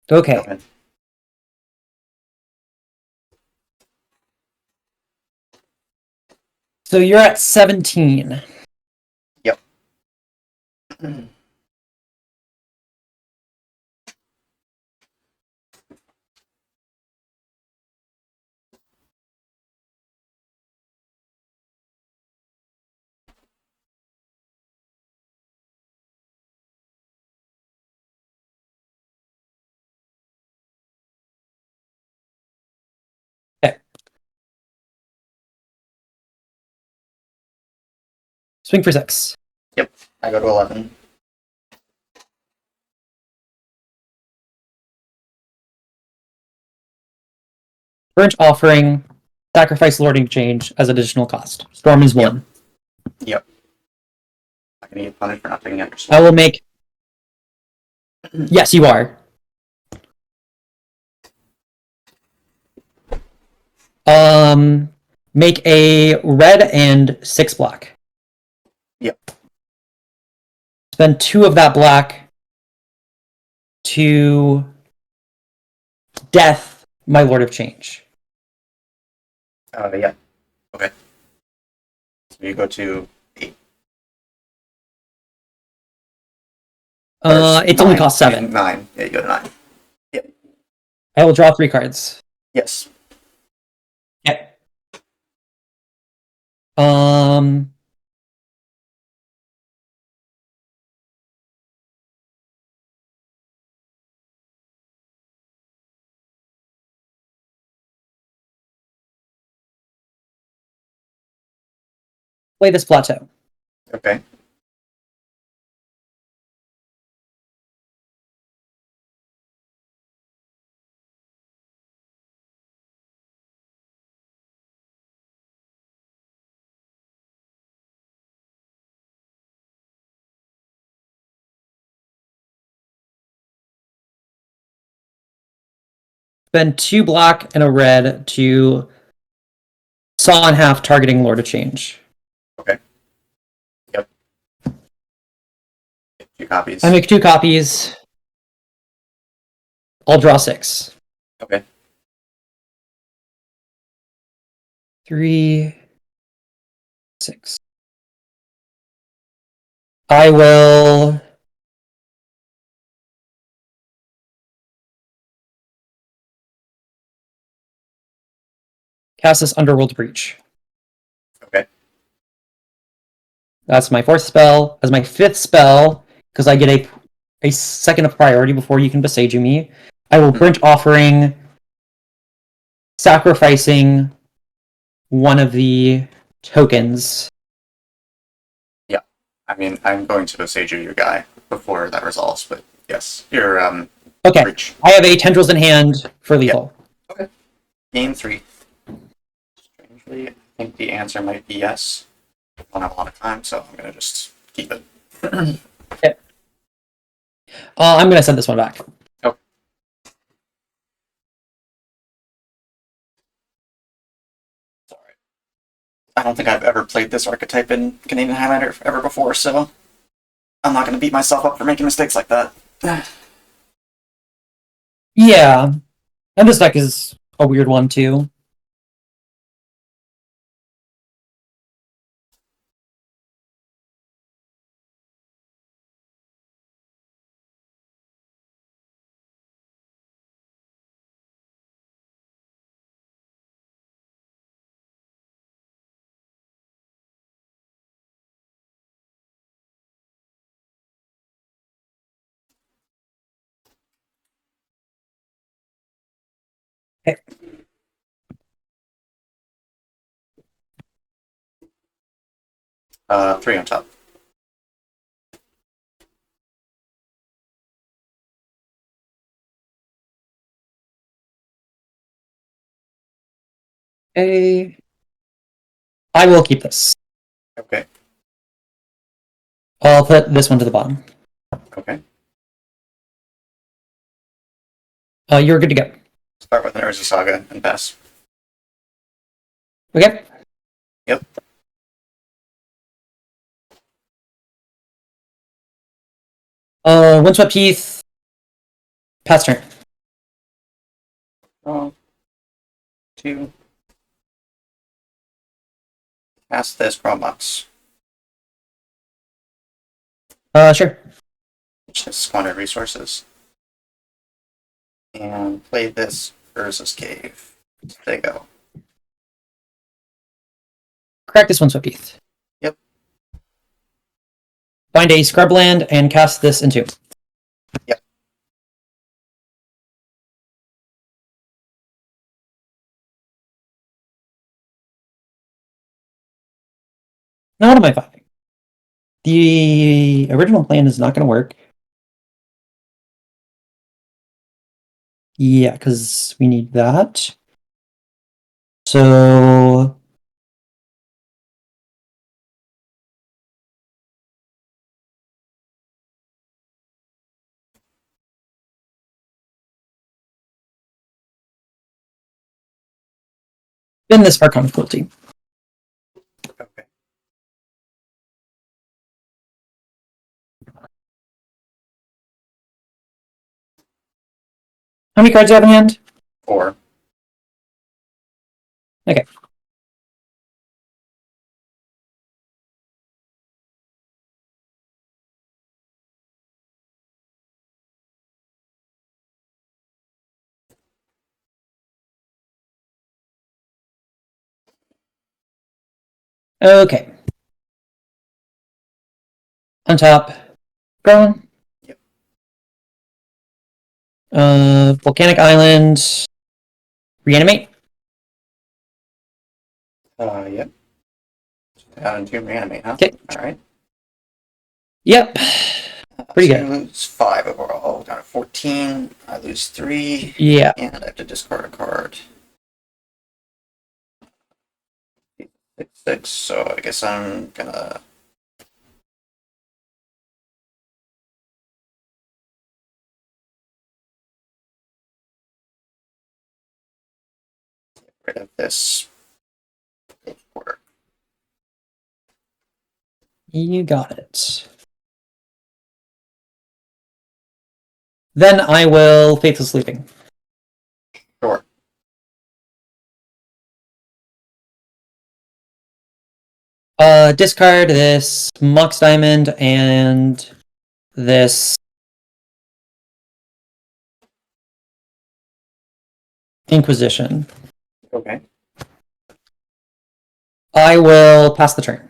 D: Okay.
B: Go ahead.
D: So you're at 17.
B: Yep.
D: Okay. Swing for 6.
B: Yep. I go to 11.
D: Burnt Offering, sacrifice Lording Change as additional cost. Storm is 1.
B: Yep. I'm gonna get punished for not taking extra
D: I
B: storm.
D: will make. Yes, you are. Make a red and 6 black.
B: Yep.
D: Spend 2 of that black to death my Lord of Change.
B: Yeah. Okay. So you go to 8.
D: It's only cost 7.
B: 9. Yeah, you go to 9.
D: I will draw 3 cards.
B: Yes.
D: Okay. Play this plateau.
B: Okay.
D: Spend 2 black and a red to saw in half targeting Lord of Change.
B: Okay. Yep. 2 copies.
D: I make 2 copies. I'll draw 6.
B: Okay.
D: 3, 6. I will cast this Underworld Breach.
B: Okay.
D: That's my 4th spell. As my 5th spell, because I get a second of priority before you can besage me, I will Burnt Offering, sacrificing one of the tokens.
B: Yeah. I mean, I'm going to Sage your guy before that resolves, but yes. Your
D: Okay.
B: Breach.
D: I have a Tendrils in hand for lethal.
B: Okay. Game 3. Strangely, I think the answer might be yes. I don't have a lot of time, so I'm gonna just keep it.
D: Okay. I'm going to send this one back.
B: Oh. Sorry. I don't think I've ever played this archetype in Canadian Highlander ever before, so I'm not going to beat myself up for making mistakes like that.
D: Yeah. And this deck is a weird one, too. Okay.
B: Three on top.
D: Okay. I will keep this.
B: Okay.
D: I'll put this one to the bottom.
B: Okay.
D: You're good to go.
B: Start with an Urza Saga and pass.
D: Okay.
B: Yep.
D: Windswept Heath. Pass turn.
B: Oh. Two. Pass this Chromox.
D: Sure.
B: Which has squandered resources. And play this Urza's Cave. There you go.
D: Crack this Windswept Heath.
B: Yep.
D: Find a scrubland and cast this into.
B: Yep.
D: Now what am I finding? The original plan is not going to work. Yeah, because we need that. So spin this Archon of Cruelty.
B: Okay.
D: How many cards do you have in hand?
B: 4.
D: Okay. Okay. On top. Gone.
B: Yep.
D: Volcanic Island. Reanimate.
B: Yep. Out into reanimate, huh?
D: Okay.
B: Alright.
D: Yep. Pretty
B: So
D: good.
B: you lose 5 overall. Down to 14. I lose 3.
D: Yeah.
B: And I have to discard a card. 6, so I guess I'm gonna. Get rid of this quarter.
D: You got it. Then I will Faithful Sleeping.
B: Sure.
D: Discard this Mox Diamond and this Inquisition.
B: Okay.
D: I will pass the turn.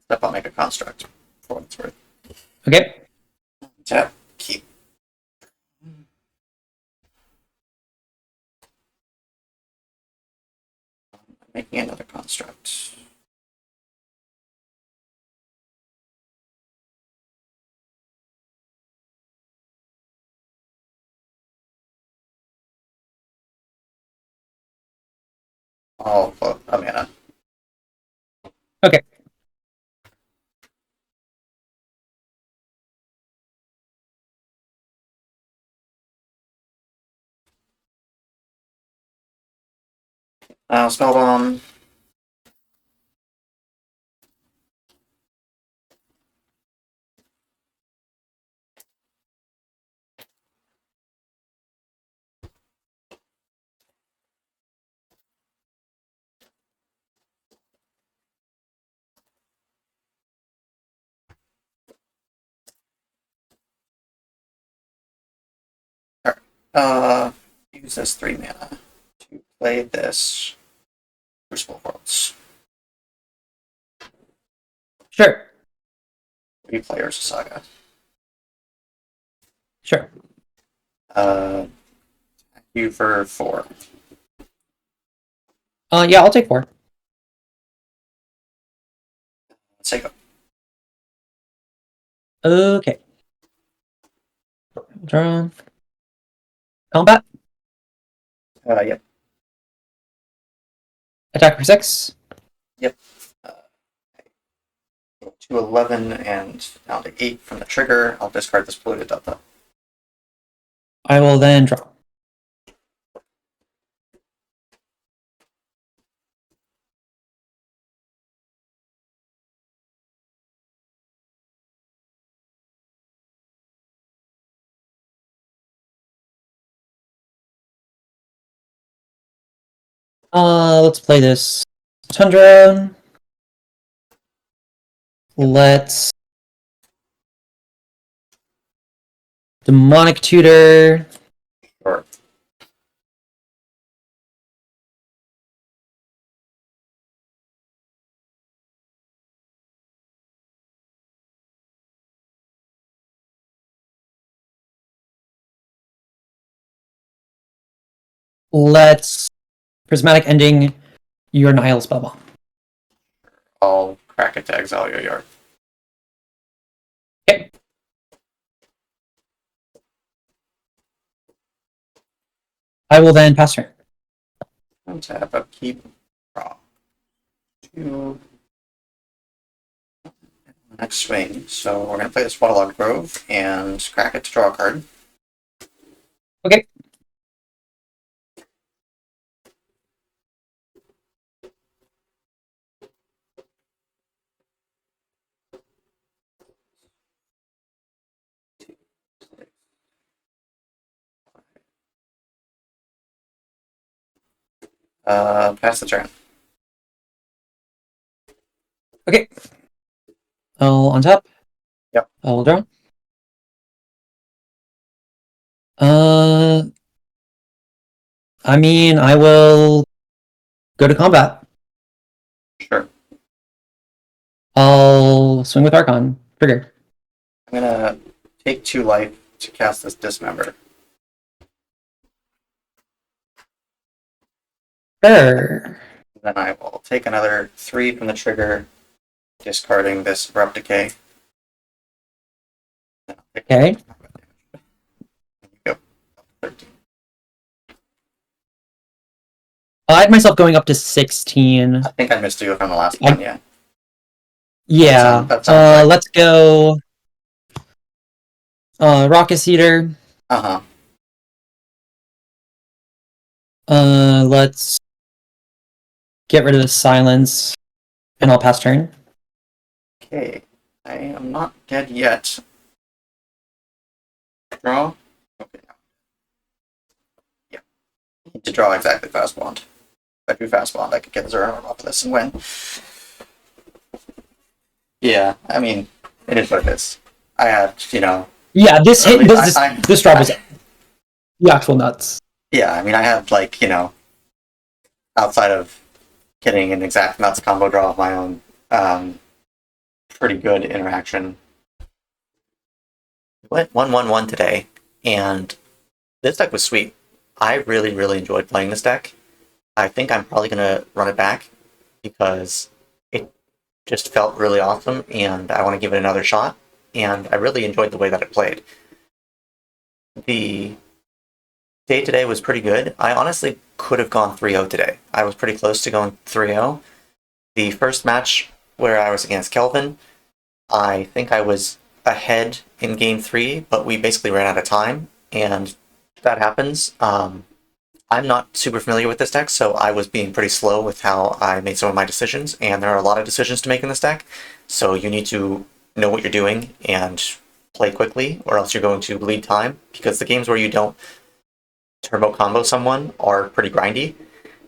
B: Step, I'll make a construct for what it's worth.
D: Okay.
B: Tap, keep. Making another construct. I'll vote a mana.
D: Okay.
B: Spellbomb. Use this 3 mana to play this Crucible Worlds.
D: Sure.
B: 3 players Saga.
D: Sure.
B: You for 4.
D: Yeah, I'll take 4.
B: Sego.
D: Okay. Draw. Combat.
B: Yep.
D: Attack for 6.
B: Yep. To 11 and down to 8 from the trigger. I'll discard this polluted delta.
D: I will then draw. Let's play this Tundra. Let's Demonic Tutor.
B: Sure.
D: Let's Prismatic Ending your Nihil Spellbomb.
B: I'll crack it to exile your yard.
D: Okay. I will then pass turn.
B: Untap, upkeep, draw. 2. Next swing. So we're gonna play this Waterlogged Grove and crack it to draw a card.
D: Okay.
B: Pass the turn.
D: Okay. I'll untap.
B: Yep.
D: I'll draw. I mean, I will go to combat.
B: Sure.
D: I'll swing with Archon. Trigger.
B: I'm gonna take 2 life to cast this Dismember.
D: Sure.
B: Then I will take another 3 from the trigger, discarding this Abrupt Decay.
D: Okay.
B: Go. 13.
D: I had myself going up to 16.
B: I think I missed you from the last one, yeah.
D: Yeah.
B: That sounds right.
D: Let's go. Raucous Eater.
B: Uh-huh.
D: Let's get rid of the silence, and I'll pass turn.
B: Okay. I am not dead yet. Draw? Okay. Yeah. Need to draw exactly Fast Wand. If I do Fast Wand, I could get Zero off of this and win. Yeah, I mean, it is what it is. I had,
D: Yeah, this hit.
B: Early-
D: This drop was the actual nuts.
B: Yeah, I mean, I had, outside of getting an exact nuts combo draw of my own, pretty good interaction.
A: Went 1-1-1 today, and this deck was sweet. I really, really enjoyed playing this deck. I think I'm probably going to run it back because it just felt really awesome, and I want to give it another shot, and I really enjoyed the way that it played. The day today was pretty good. I honestly could have gone 3-0 today. I was pretty close to going 3-0. The first match where I was against Kelvin, I think I was ahead in game 3, but we basically ran out of time, and that happens. I'm not super familiar with this deck, so I was being pretty slow with how I made some of my decisions, and there are a lot of decisions to make in this deck, so you need to know what you're doing and play quickly, or else you're going to bleed time, because the games where you don't turbo combo someone are pretty grindy.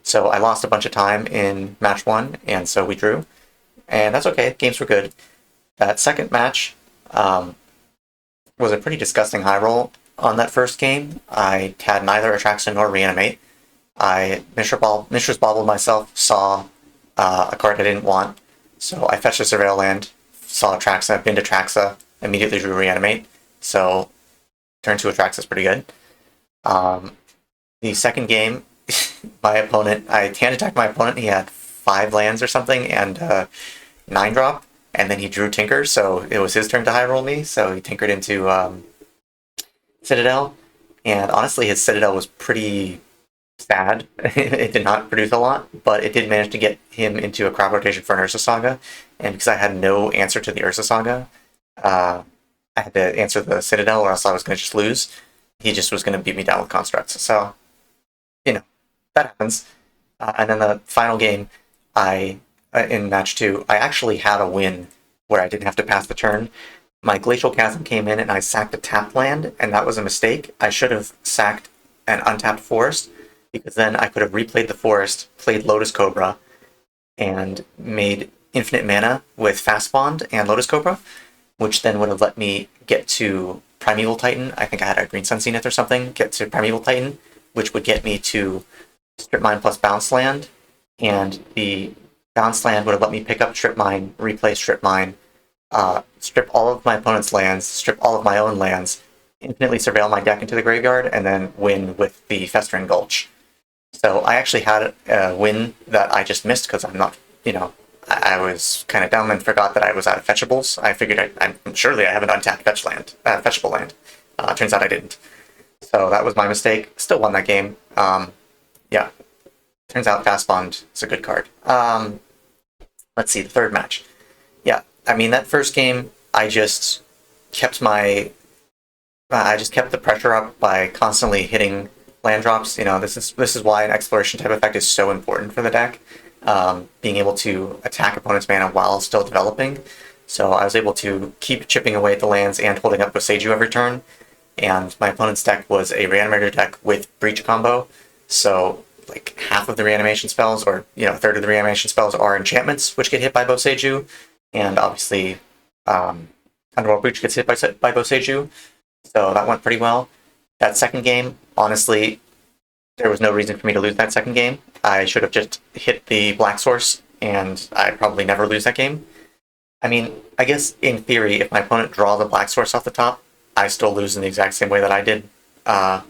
A: So I lost a bunch of time in match 1, and so we drew. And that's okay, games were good. That second match was a pretty disgusting high roll. on that first game. I had neither Atraxa nor Reanimate. I Mishra's Bobbled myself, saw a card I didn't want, so I fetched a Surveil land, saw Atraxa, binned Atraxa, immediately drew Reanimate, so turn 2 Atraxa is pretty good. The second game, my opponent, I hand attacked my opponent, he had 5 lands or something, and 9-drop, and then he drew Tinker, so it was his turn to high roll me, so he tinkered into Citadel, and honestly his Citadel was pretty sad. It did not produce a lot, but it did manage to get him into a crop rotation for an Ursa Saga, and because I had no answer to the Ursa Saga, I had to answer the Citadel or else I was going to just lose. He just was going to beat me down with Constructs, so, you know, that happens. And then the final game, in match 2, I actually had a win where I didn't have to pass the turn. My Glacial Chasm came in and I sacked a tapped land, and that was a mistake. I should have sacked an untapped forest, because then I could have replayed the forest, played Lotus Cobra, and made infinite mana with Fast Bond and Lotus Cobra, which then would have let me get to Primeval Titan. I think I had a Green Sun Zenith or something, get to Primeval Titan, which would get me to Strip Mine plus Bounce Land, and the Bounce Land would have let me pick up Strip Mine, replay Strip Mine, strip all of my opponent's lands, strip all of my own lands, infinitely surveil my deck into the graveyard, and then win with the Festering Gulch. So I actually had a win that I just missed because I'm not, I was kind of dumb and forgot that I was out of fetchables. I figured surely I have an untapped fetchable land. Turns out I didn't. So that was my mistake. Still won that game. Yeah. Turns out Fast Bond is a good card. Let's see, the third match. Yeah, I mean, that first game, I just kept the pressure up by constantly hitting land drops. This is why an exploration type effect is so important for the deck. Being able to attack opponent's mana while still developing. So I was able to keep chipping away at the lands and holding up with Seiju every turn. And my opponent's deck was a Reanimator deck with Breach combo. So like half of the reanimation spells, or a third of the reanimation spells, are enchantments, which get hit by Boseiju. And obviously, Underworld Breach gets hit by Boseiju. So that went pretty well. That second game, honestly, there was no reason for me to lose that second game. I should have just hit the Black Source, and I'd probably never lose that game. I mean, I guess in theory, if my opponent draws the Black Source off the top, I still lose in the exact same way that I did, that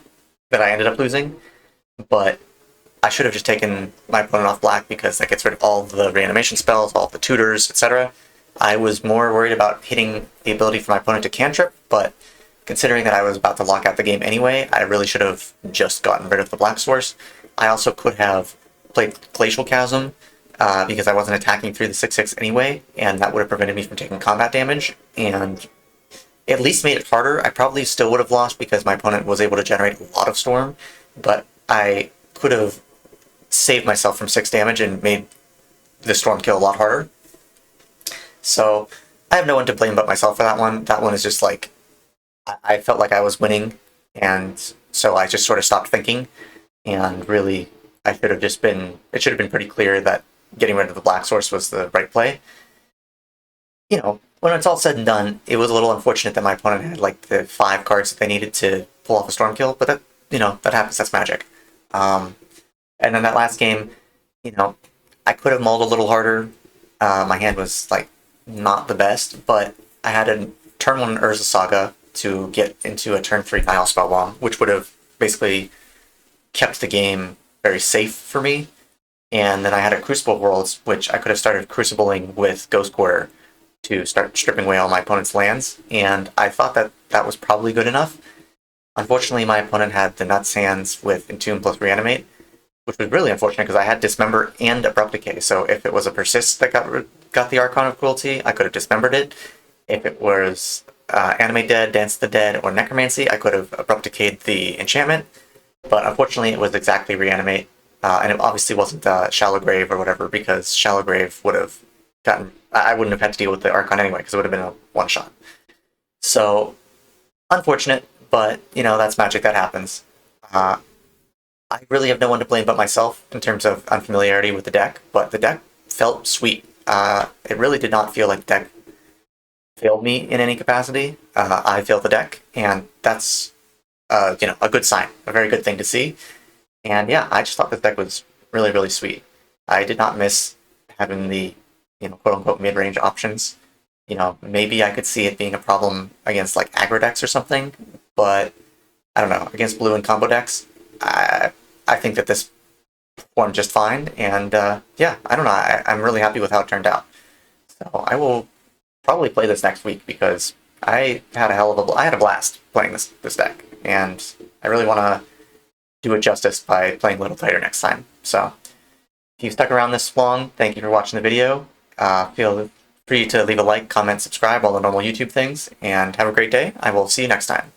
A: I ended up losing. But I should have just taken my opponent off black, because that gets rid of all the reanimation spells, all the tutors, etc. I was more worried about hitting the ability for my opponent to cantrip, but considering that I was about to lock out the game anyway, I really should have just gotten rid of the Black Source. I also could have played Glacial Chasm, because I wasn't attacking through the 6/6 anyway, and that would have prevented me from taking combat damage, and at least made it harder. I probably still would have lost because my opponent was able to generate a lot of Storm, but I could have saved myself from 6 damage and made the Storm kill a lot harder. So I have no one to blame but myself for that one. That one is just like, I felt like I was winning, and so I just sort of stopped thinking, and really, it should have been pretty clear that getting rid of the Black Source was the right play. When it's all said and done, it was a little unfortunate that my opponent had like the 5 cards that they needed to pull off a Storm kill, but that, that happens, that's Magic. And then that last game, I could have mulled a little harder. My hand was like not the best, but I had a turn 1 Urza Saga to get into a turn 3 Nihil Spellbomb, which would have basically kept the game very safe for me. And then I had a Crucible Worlds, which I could have started Crucibling with Ghost Quarter to start stripping away all my opponent's lands, and I thought that that was probably good enough. Unfortunately, my opponent had the Nuts hands with Entomb plus Reanimate, which was really unfortunate because I had Dismember and Abrupt Decay, so if it was a Persist that got the Archon of Cruelty, I could have Dismembered it. If it was Animate Dead, Dance the Dead, or Necromancy, I could have Abrupt Decayed the enchantment, but unfortunately it was exactly Reanimate, and it obviously wasn't Shallow Grave or whatever, because Shallow Grave would have I wouldn't have had to deal with the Archon anyway, because it would have been a one-shot. So, unfortunate, but, that's Magic, that happens. I really have no one to blame but myself in terms of unfamiliarity with the deck, but the deck felt sweet. It really did not feel like the deck failed me in any capacity. I failed the deck, and that's a good sign, a very good thing to see. And yeah, I just thought this deck was really, really sweet. I did not miss having the, quote unquote mid-range options. Maybe I could see it being a problem against like aggro decks or something, but I don't know. Against blue and combo decks, I think that this performed just fine. And yeah, I don't know. I'm really happy with how it turned out. So I will probably play this next week because I had a blast playing this deck, and I really want to do it justice by playing a little tighter next time. So if you stuck around this long, thank you for watching the video. Feel free to leave a like, comment, subscribe, all the normal YouTube things, and have a great day. I will see you next time.